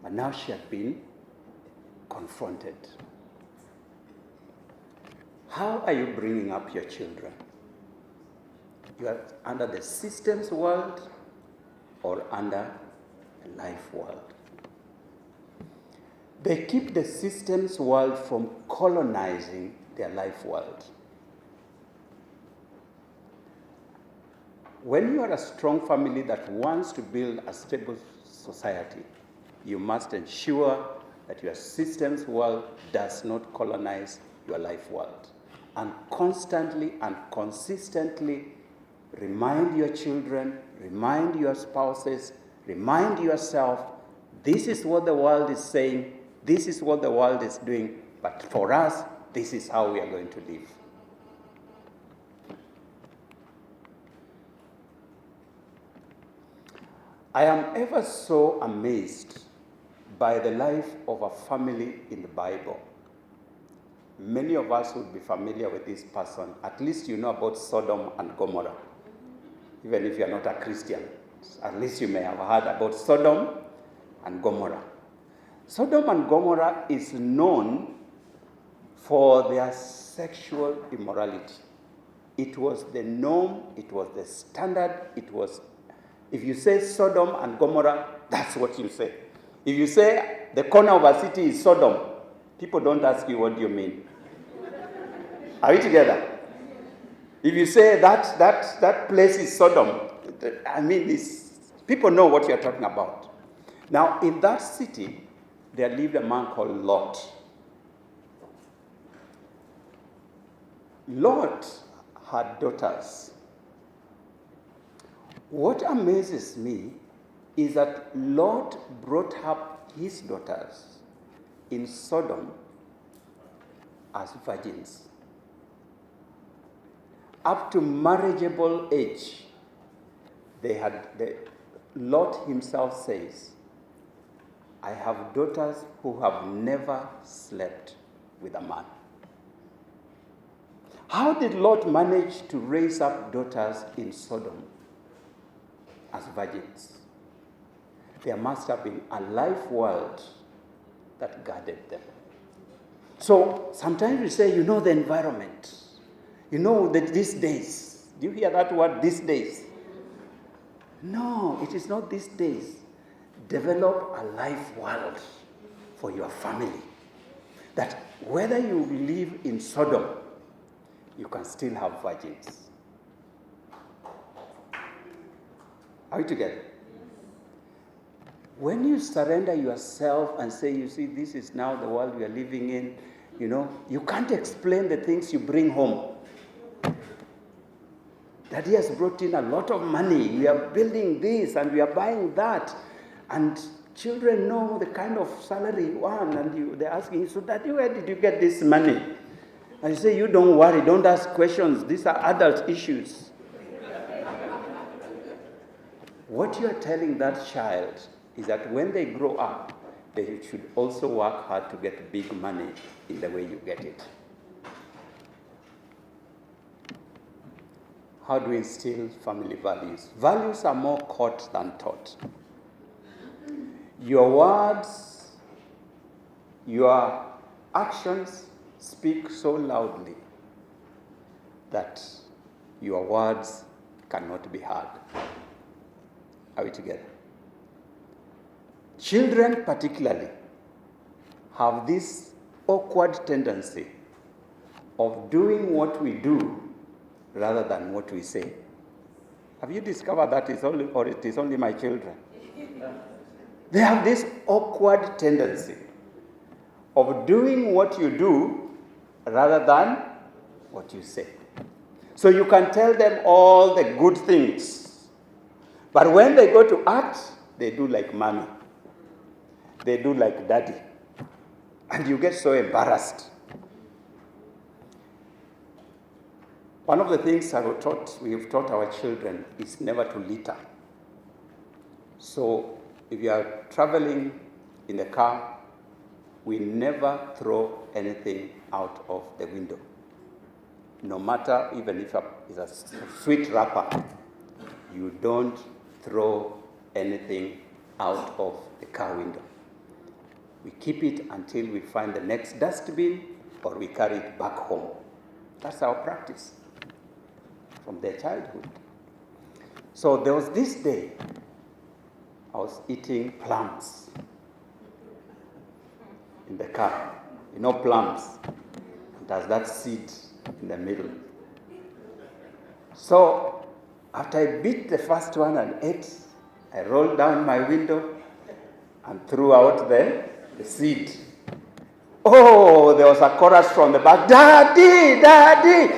But now she had been confronted. How are you bringing up your children? You are under the systems world or under a life world? They keep the systems world from colonizing their life world. When you are a strong family that wants to build a stable society, you must ensure that your systems world does not colonize your life world. And constantly and consistently remind your children, remind your spouses, remind yourself, this is what the world is saying, this is what the world is doing, but for us, this is how we are going to live. I am ever so amazed by the life of a family in the Bible. Many of us would be familiar with this person. At least you know about Sodom and Gomorrah. Even if you are not a Christian, at least you may have heard about Sodom and Gomorrah. Sodom and Gomorrah is known for their sexual immorality. It was the norm, it was the standard, it was, if you say Sodom and Gomorrah, that's what you say. If you say the corner of a city is Sodom, people don't ask you, what do you mean? Are we together? If you say that place is Sodom, I mean, people know what you're talking about. Now, in that city, there lived a man called Lot. Lot had daughters. What amazes me is that Lot brought up his daughters in Sodom as virgins. Up to marriageable age, Lot himself says, I have daughters who have never slept with a man. How did Lot manage to raise up daughters in Sodom as virgins? There must have been a life world that guarded them. So sometimes we say, the environment. That these days. Do you hear that word, these days? No, it is not these days. Develop a life world for your family. That whether you live in Sodom, you can still have virgins. Are we together? When you surrender yourself and say, this is now the world we are living in, you can't explain the things you bring home. Daddy has brought in a lot of money. We are building this and we are buying that. And children know the kind of salary you want. And they're asking you, so Daddy, where did you get this money? And you say, you don't worry, don't ask questions. These are adult issues. What you are telling that child is that when they grow up, they should also work hard to get big money in the way you get it. How do we instill family values? Values are more caught than taught. Your words, your actions speak so loudly that your words cannot be heard. Are we together? Children particularly have this awkward tendency of doing what we do rather than what we say. Have you discovered that it is only my children? They have this awkward tendency of doing what you do rather than what you say. So you can tell them all the good things, but when they go to act, they do like mommy. They do like daddy. And you get so embarrassed. One of the things we've taught our children is never to litter. So if you are traveling in the car, we never throw anything out of the window. no matter even if it's a sweet wrapper, you don't throw anything out of the car window. We keep it until we find the next dustbin or we carry it back home. That's our practice from their childhood. So there was this day, I was eating plums in the car. You know plums, it has that seed in the middle. So after I bit the first one and ate, I rolled down my window and threw out the seed. Oh, there was a chorus from the back, "Daddy, Daddy!"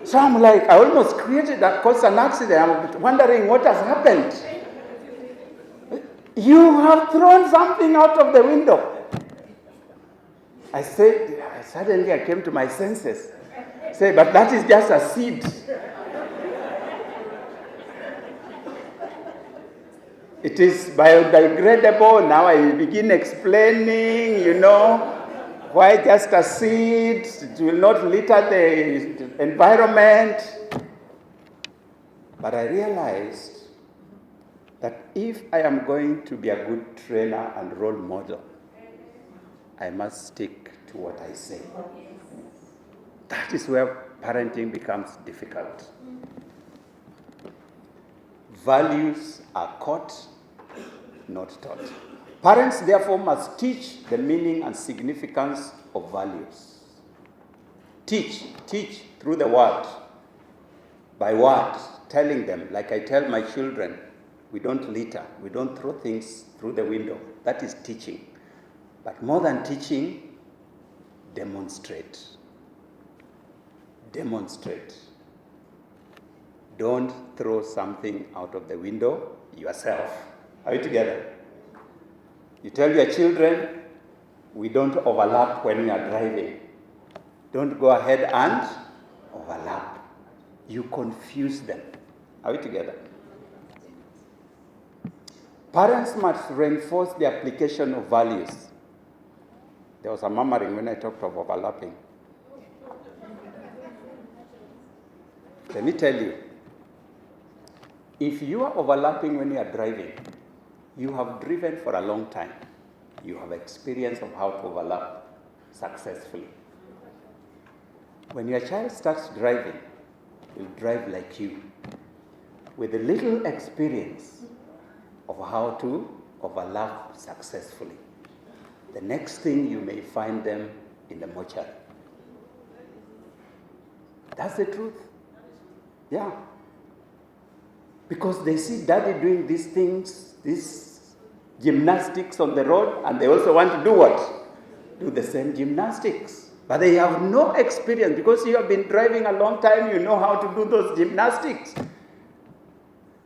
So I'm like, I almost caused an accident. I'm wondering what has happened. You have thrown something out of the window. I suddenly came to my senses. Say, but that is just a seed. It is biodegradable. Now I begin explaining, why just a seed. It will not litter the environment. But I realized that if I am going to be a good trainer and role model, I must stick to what I say. That is where parenting becomes difficult. Values are caught, not taught. Parents, therefore, must teach the meaning and significance of values. Teach through the word, by word, telling them, like I tell my children, we don't litter, we don't throw things through the window. That is teaching. But more than teaching, demonstrate. Demonstrate. Don't throw something out of the window yourself. Are you together? You tell your children, we don't overlap when we are driving. Don't go ahead and overlap. You confuse them. Are we together? Parents must reinforce the application of values. There was a murmuring when I talked of overlapping. Let me tell you, if you are overlapping when you are driving, you have driven for a long time. You have experience of how to overlap successfully. When your child starts driving, he'll drive like you, with a little experience of how to overlap successfully. The next thing you may find them in the mortuary. That's the truth. Yeah. Because they see daddy doing these things, these gymnastics on the road, and they also want to do what? Do the same gymnastics. But they have no experience because you have been driving a long time, you know how to do those gymnastics.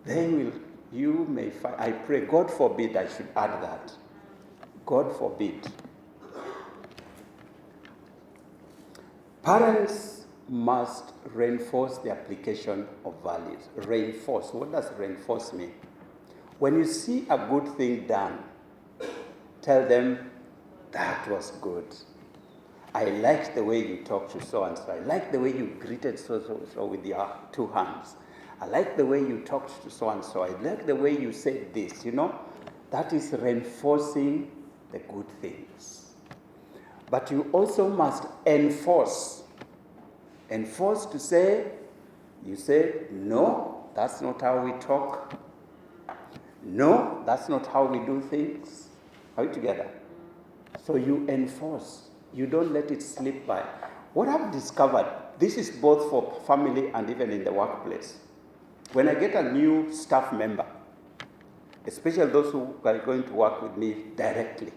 You may find, I pray, God forbid I should add that. God forbid. Parents must reinforce the application of values. Reinforce. What does reinforce mean? When you see a good thing done, tell them, that was good. I liked the way you talked to so-and-so. I liked the way you greeted so with your two hands. I like the way you talked to so-and-so. I like the way you said this, That is reinforcing the good things. But you also must enforce. Enforce to say, you say, no, that's not how we talk. No, that's not how we do things. Are we together? So you enforce. You don't let it slip by. What I've discovered, this is both for family and even in the workplace. When I get a new staff member, especially those who are going to work with me directly,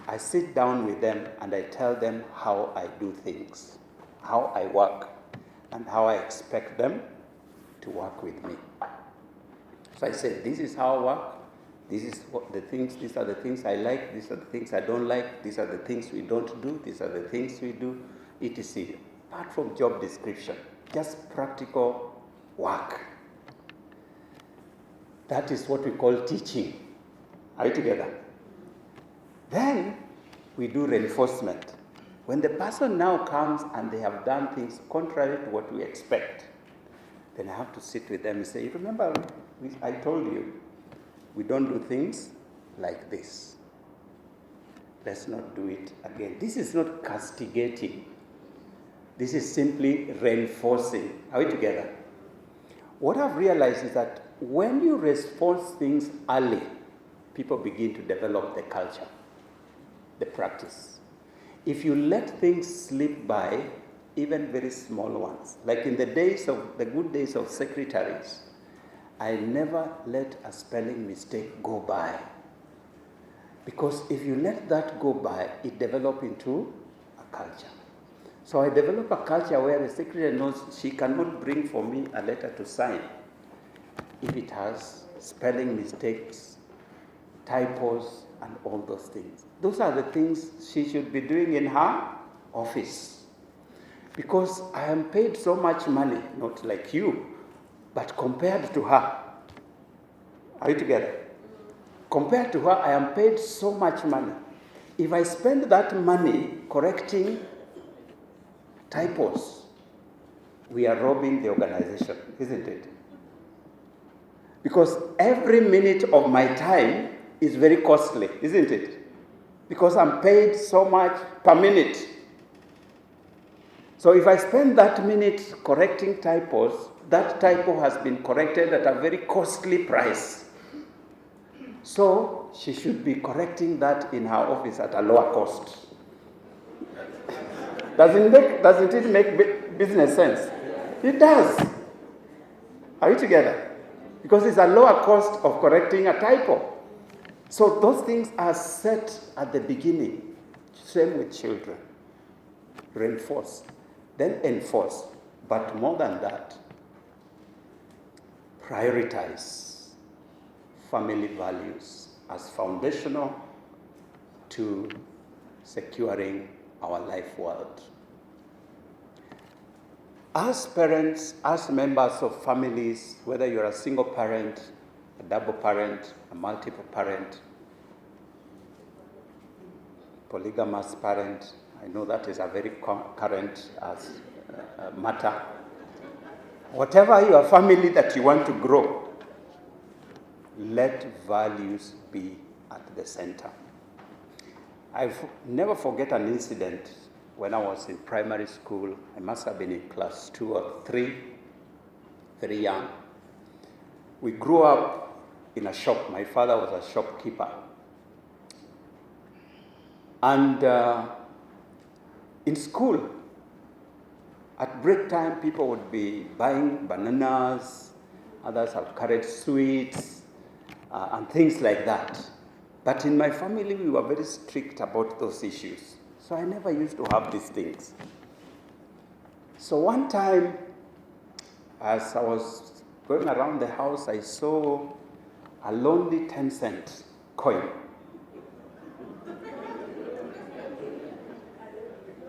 I sit down with them and I tell them how I do things, how I work, and how I expect them to work with me. So I say, this is how I work, these are the things I like, these are the things I don't like, these are the things we don't do, these are the things we do, etc. Apart from job description, just practical work. That is what we call teaching. Are you together? Then we do reinforcement. When the person now comes and they have done things contrary to what we expect, then I have to sit with them and say, remember, I told you, we don't do things like this. Let's not do it again. This is not castigating. This is simply reinforcing. Are we together? What I've realized is that when you reinforce things early, people begin to develop the culture, the practice. If you let things slip by, even very small ones, like in the good days of secretaries, I never let a spelling mistake go by. Because if you let that go by, it develops into a culture. So I develop a culture where the secretary knows she cannot bring for me a letter to sign if it has spelling mistakes, typos, and all those things. Those are the things she should be doing in her office. Because I am paid so much money, not like you, but compared to her. Are you together? Compared to her, I am paid so much money. If I spend that money correcting typos, we are robbing the organization, isn't it? Because every minute of my time is very costly, isn't it? Because I'm paid so much per minute. So if I spend that minute correcting typos, that typo has been corrected at a very costly price. So she should be correcting that in her office at a lower cost. Doesn't it make business sense? It does. Are you together? Because it's a lower cost of correcting a typo. So those things are set at the beginning. Same with children. Reinforce, then enforce. But more than that, prioritize family values as foundational to securing our life world. As parents, as members of families, whether you're a single parent, a double parent, a multiple parent, polygamous parent, I know that is a very current matter. Whatever your family that you want to grow, let values be at the center. I've never forget an incident when I was in primary school. I must have been in class 2 or 3, very young. We grew up in a shop. My father was a shopkeeper. And in school, at break time, people would be buying bananas, others have carried sweets, and things like that. But in my family, we were very strict about those issues. So I never used to have these things. So one time, as I was going around the house, I saw a lonely 10-cent coin.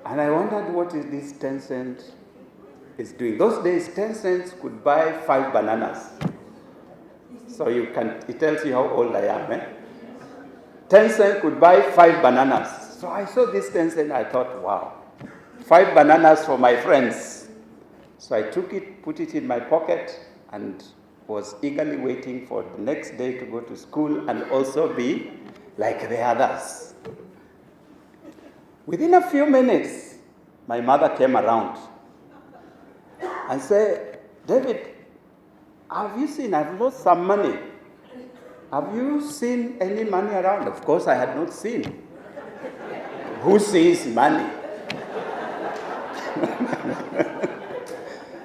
And I wondered what is this 10 cent is doing. Those days, 10 cents could buy 5 bananas. So it tells you how old I am. 10 cents could buy 5 bananas. So I saw this 10 cents, I thought, wow, 5 bananas for my friends. So I took it, put it in my pocket, and was eagerly waiting for the next day to go to school and also be like the others. Within a few minutes, my mother came around and said, David, have you seen, I've lost some money. Have you seen any money around? Of course, I had not seen. Who sees money?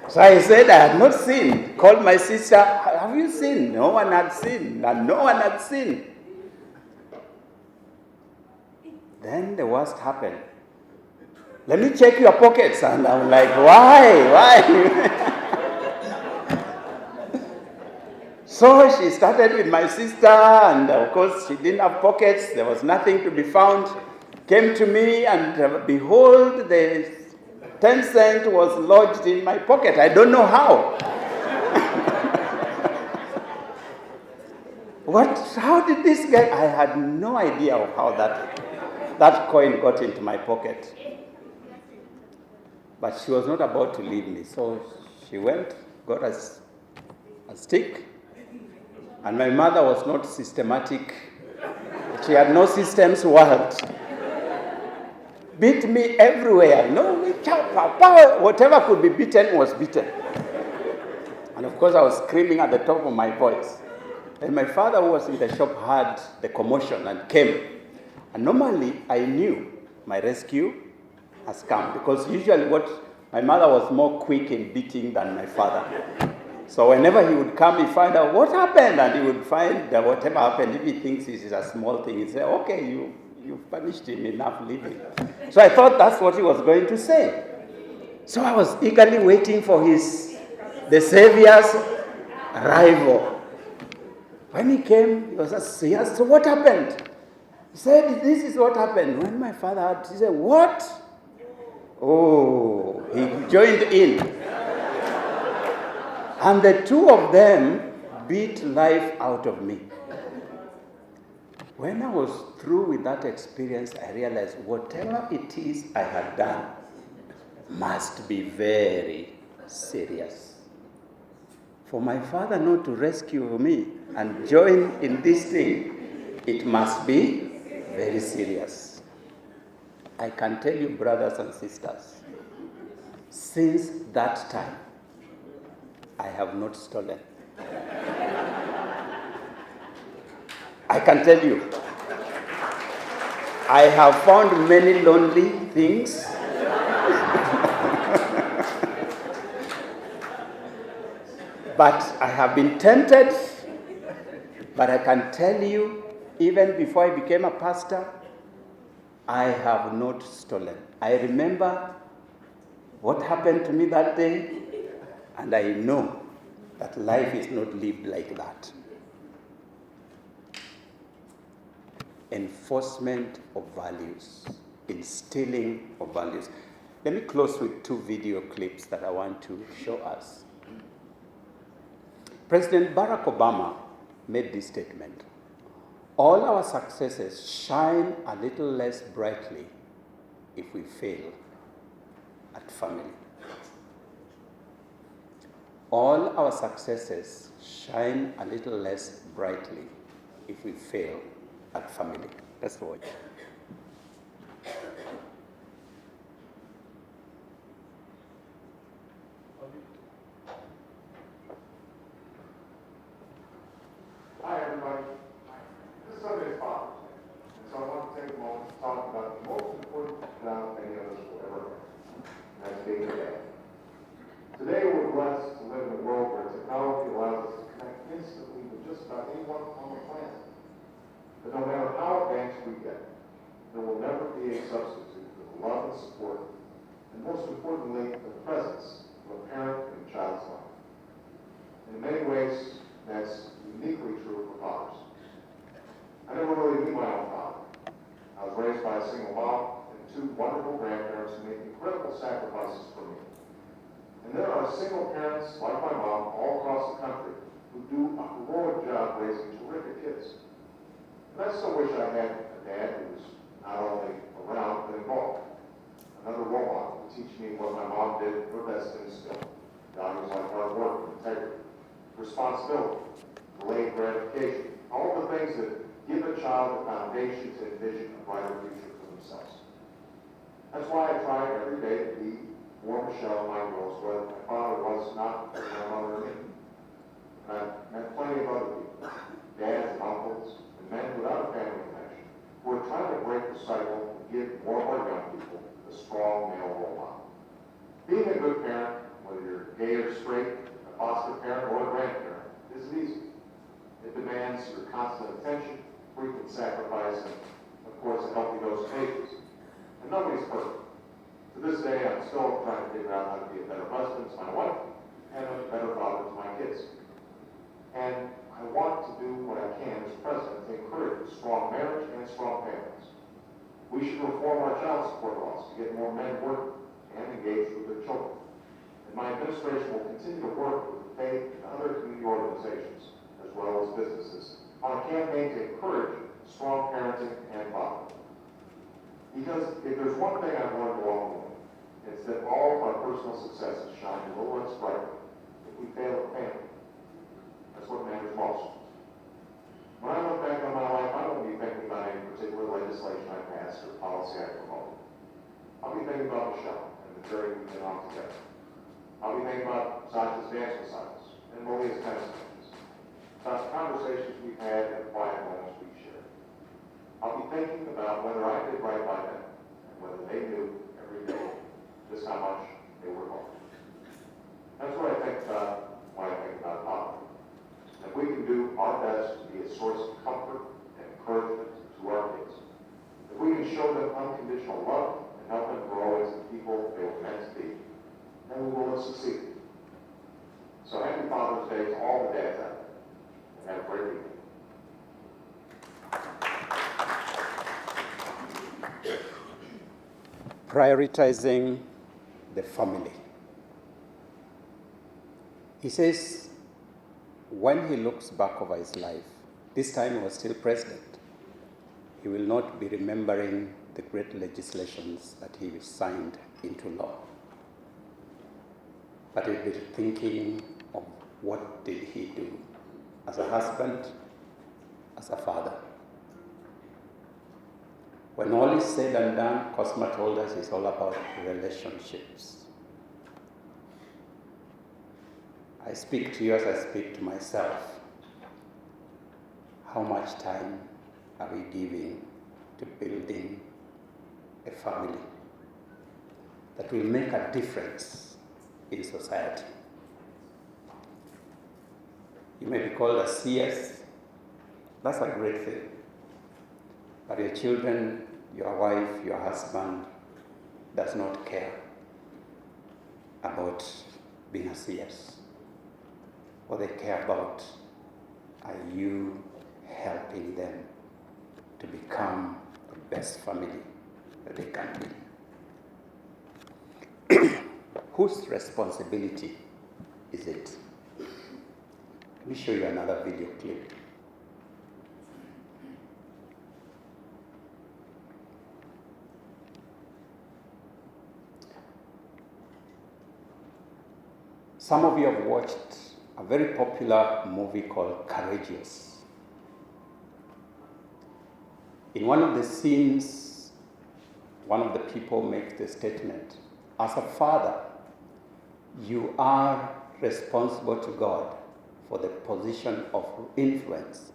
So I said, I had not seen. Called my sister, have you seen? No one had seen. And no one had seen. Then the worst happened. Let me check your pockets. And I'm like, why? So she started with my sister, and of course she didn't have pockets. There was nothing to be found. Came to me, and behold, the 10 cent was lodged in my pocket. I don't know how. How did this get? I had no idea of how that coin got into my pocket. But she was not about to leave me. So she went, got a stick, and my mother was not systematic. She had no systems worked. Beat me everywhere. No, whatever could be beaten was beaten. And of course, I was screaming at the top of my voice. And my father, who was in the shop, heard the commotion and came. And normally, I knew my rescue has come, because usually my mother was more quick in beating than my father. So whenever he would come, he'd find out what happened, and he would find that whatever happened, if he thinks it is a small thing, he'd say, okay, you've punished him enough, leave him. So I thought that's what he was going to say. So I was eagerly waiting for the Savior's arrival. When he came, he asked, so what happened? He said, this is what happened. When my father heard, he said, what? Oh, he joined in. And the two of them beat life out of me. When I was through with that experience, I realized whatever it is I had done must be very serious. For my father not to rescue me and join in this thing, it must be very serious. I can tell you, brothers and sisters, since that time, I have not stolen. I can tell you, I have found many lonely things. But I have been tempted. But I can tell you, even before I became a pastor, I have not stolen. I remember what happened to me that day, and I know that life is not lived like that. Enforcement of values, instilling of values. Let me close with two video clips that I want to show us. President Barack Obama made this statement: all our successes shine a little less brightly if we fail at family. All our successes shine a little less brightly if we fail at family. Let's watch. Hi, everybody. This Sunday is Father's Day, and so I want to take a moment to talk about the most important job any of us will ever have, and that's being a dad. Today, we're blessed to live in a world where technology allows us to connect instantly with just about anyone on the planet. But no matter how advanced we get, there will never be a substitute for the love and support, and most importantly, the presence of a parent in a child's life. In many ways, that's uniquely true for fathers. I never really knew my own father. I was raised by a single mom and two wonderful grandparents who made incredible sacrifices for me. And there are single parents like my mom all across the country who do a heroic job raising terrific kids. And I still wish I had a dad who was not only around but involved. Another role model to teach me what my mom did her best to instill. Values like hard work, integrity, responsibility, delayed gratification, all the things that give a child a foundation to envision a brighter future for themselves. That's why I try every day to be more Michelle and my girls, whether my father was not my mother or me. And I've met plenty of other people, dads and uncles, and men without a family connection, who are trying to break the cycle and give more of our young people a strong male role model. Being a good parent, whether you're gay or straight, a foster parent or a grandparent, isn't easy. It demands your constant attention, frequent sacrifice, and of course a healthy dose of patience. And nobody's perfect. To this day, I'm still trying to figure out how to be a better husband to my wife and a better father to my kids. And I want to do what I can as president to encourage strong marriage and strong families. We should reform our child support laws to get more men working and engaged with their children. And my administration will continue to work with the faith and other community organizations, as well as businesses, on a campaign to encourage strong parenting and fatherhood. Because if there's one thing I've learned along the way, it's that all of our personal successes shine a little less brightly if we fail at family. That's what matters most. When I look back on my life, I won't be thinking about any particular legislation I passed or policy I promoted. I'll be thinking about Michelle and the journey we've been on together. I'll be thinking about Sasha's dance recitals and Malia's tennis matches, about the conversations we've had and the quiet moments we've shared. I'll be thinking about whether I did right by them and whether they knew every day just how much they were loved. That's what I think about when I think about Papa. If we can do our best to be a source of comfort and encouragement to our kids, if we can show them unconditional love and help them grow into the people they were meant to be, then we will have succeeded. So happy Father's Day to all the dads out there, and have a great weekend. Prioritizing the family. He says, when he looks back over his life, this time he was still president, he will not be remembering the great legislations that he signed into law, but he'll be thinking of what did he do as a husband, as a father. When all is said and done, Cosma told us it's all about relationships. I speak to you as I speak to myself. How much time are we giving to building a family that will make a difference in society? You may be called a CS. That's a great thing. But your children, your wife, your husband does not care about being a CS. What they care about are you helping them to become the best family that they can be. Whose responsibility is it? Let me show you another video clip. Some of you have watched a very popular movie called Courageous. In one of the scenes, one of the people makes the statement, as a father, you are responsible to God for the position of influence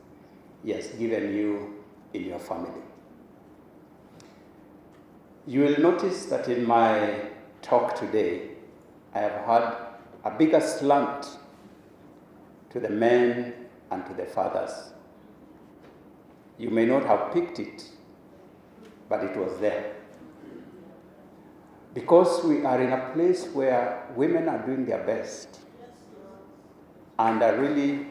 He has given you in your family. You will notice that in my talk today, I have had a bigger slant to the men and to the fathers. You may not have picked it, but it was there. Because we are in a place where women are doing their best and are really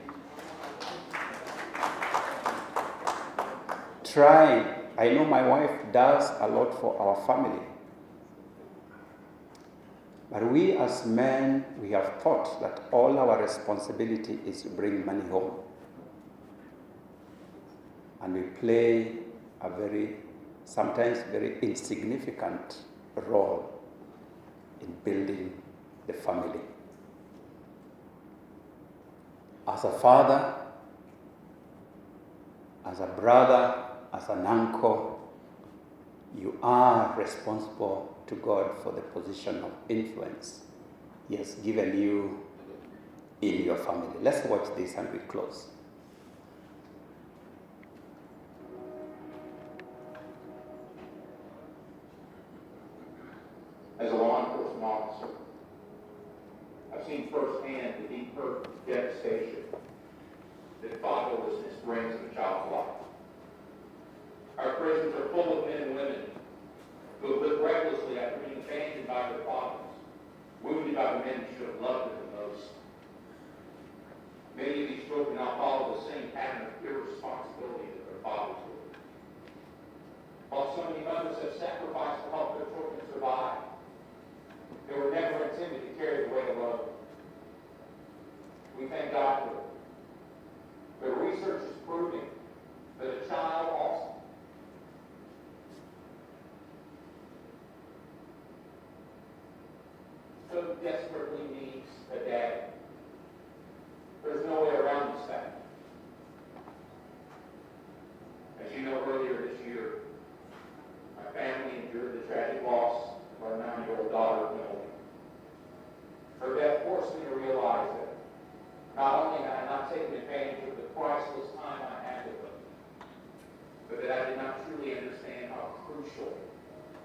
trying. I know my wife does a lot for our family. But we as men, we have thought that all our responsibility is to bring money home. And we play a sometimes very insignificant role in building the family. As a father, as a brother, as an uncle, you are responsible to God for the position of influence He has given you in your family. Let's watch this and we close. As a law enforcement officer, I've seen firsthand the deep hurt and devastation that fatherlessness brings in a child's life. Our prisons are full of men and women who have lived recklessly after being abandoned by their fathers, wounded by the men who should have loved them the most. Many of these children now follow the same pattern of irresponsibility that their fathers did. While so many mothers have sacrificed to help their children survive, they were never intended to carry the weight alone. We thank God for it. But research is proving that a child also So desperately needs a daddy. There's no way around this fact. As you know, earlier this year, my family endured the tragic loss of our 9-year-old daughter, Emily. Her death forced me to realize that not only had I not taken advantage of the priceless time I had with her, but that I did not truly understand how crucial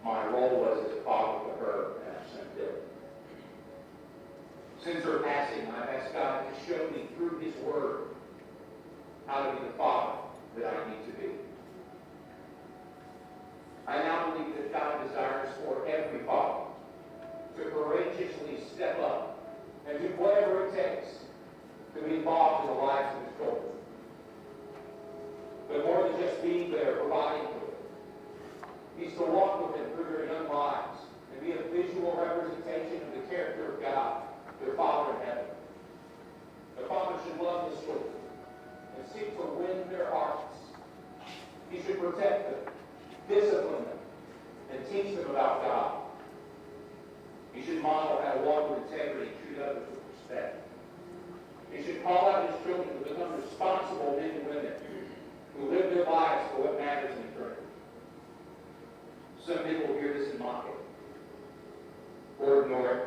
my role was as a father to her and our son Dylan. Since her passing, I've asked God to show me through His Word how to be the father that I need to be. I now believe that God desires for every father to courageously step up and do whatever it takes to be involved in the lives of his children. But more than just being there, providing for them, He's to walk with them through their young lives and be a visual representation of the character of God, their Father in heaven. The father should love his children and seek to win their hearts. He should protect them, discipline them, and teach them about God. He should model how to walk with integrity and treat others with respect. He should call out his children to become responsible men and women who live their lives for what matters in eternity. Some men will hear this and mock it or ignore it.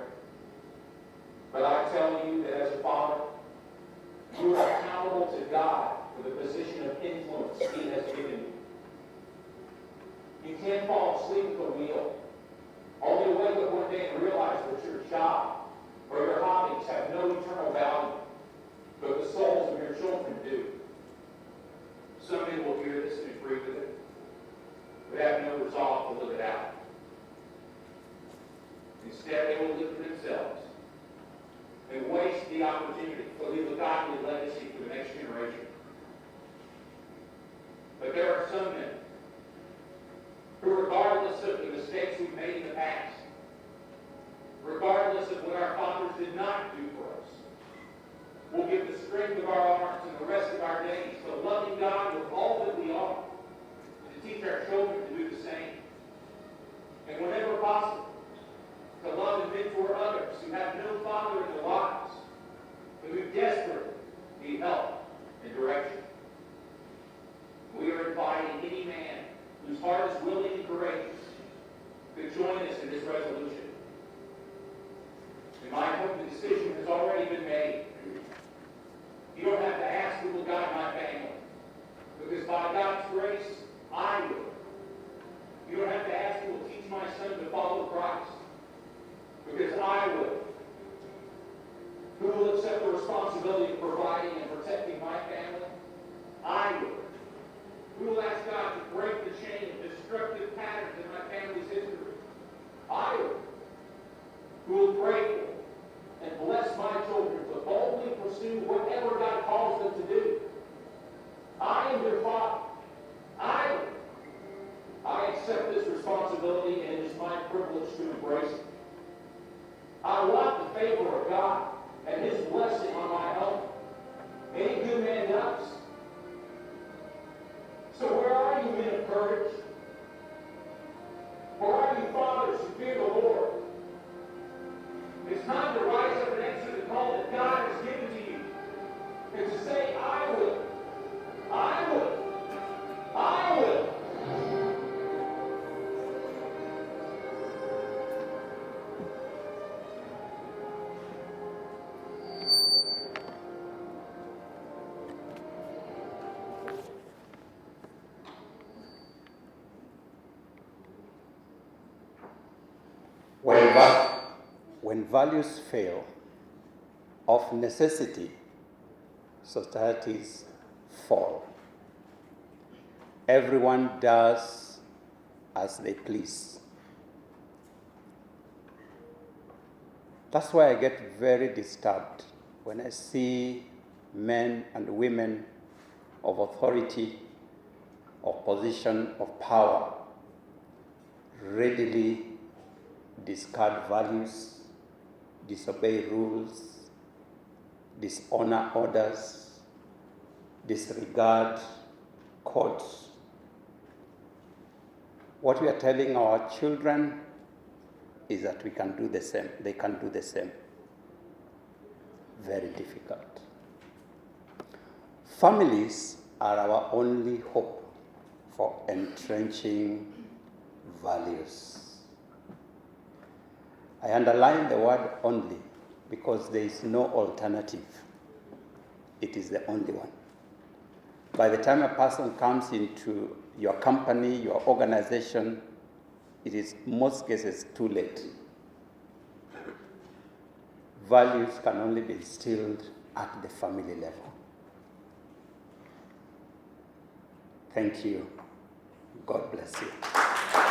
But I tell you that as a father, you are accountable to God for the position of influence He has given you. You can't fall asleep at the wheel, only to wake up one day and realize that your job or your hobbies have no eternal value, but the souls of your children do. Some men will hear this and agree with it, but have no resolve to live it out. Instead, they will live for themselves and waste the opportunity to leave a godly legacy for the next generation. But there are some men who, regardless of the mistakes we've made in the past, regardless of what our fathers did not do for us, will give the strength of our arms and the rest of our days to loving God with all that we are, and to teach our children to do the same. And whenever possible, to love and mentor others who have no father in their lives, but who desperately need help and direction. We are inviting any man whose heart is willing and courageous to join us in this resolution. In my hope, the decision has already been made. You don't have to ask who will guide my family, because by God's grace, I will. You don't have to ask who will teach my son to follow Christ, because I will. Who will accept the responsibility of providing and protecting my family? I will. Who will ask God to break the chain of destructive patterns in my family's history? I will. Who will pray for and bless my children to boldly pursue whatever God calls them to do? I am their father. I will. I accept this responsibility, and it is my privilege to embrace it. I want the favor of God and His blessing on my home. Any good man does. So where are you, men of courage? Where are you, fathers who fear the Lord? It's time to rise up and answer the call that God has given to you, and to say, I will. I will. I will. When values fail, of necessity, societies fall. Everyone does as they please. That's why I get very disturbed when I see men and women of authority, of position of power, readily discard values, disobey rules, dishonor orders, disregard courts. What we are telling our children is that we can do the same. They can do the same. Very difficult. Families are our only hope for entrenching values. I underline the word only because there is no alternative. It is the only one. By the time a person comes into your company, your organization, it is in most cases too late. Values can only be instilled at the family level. Thank you. God bless you.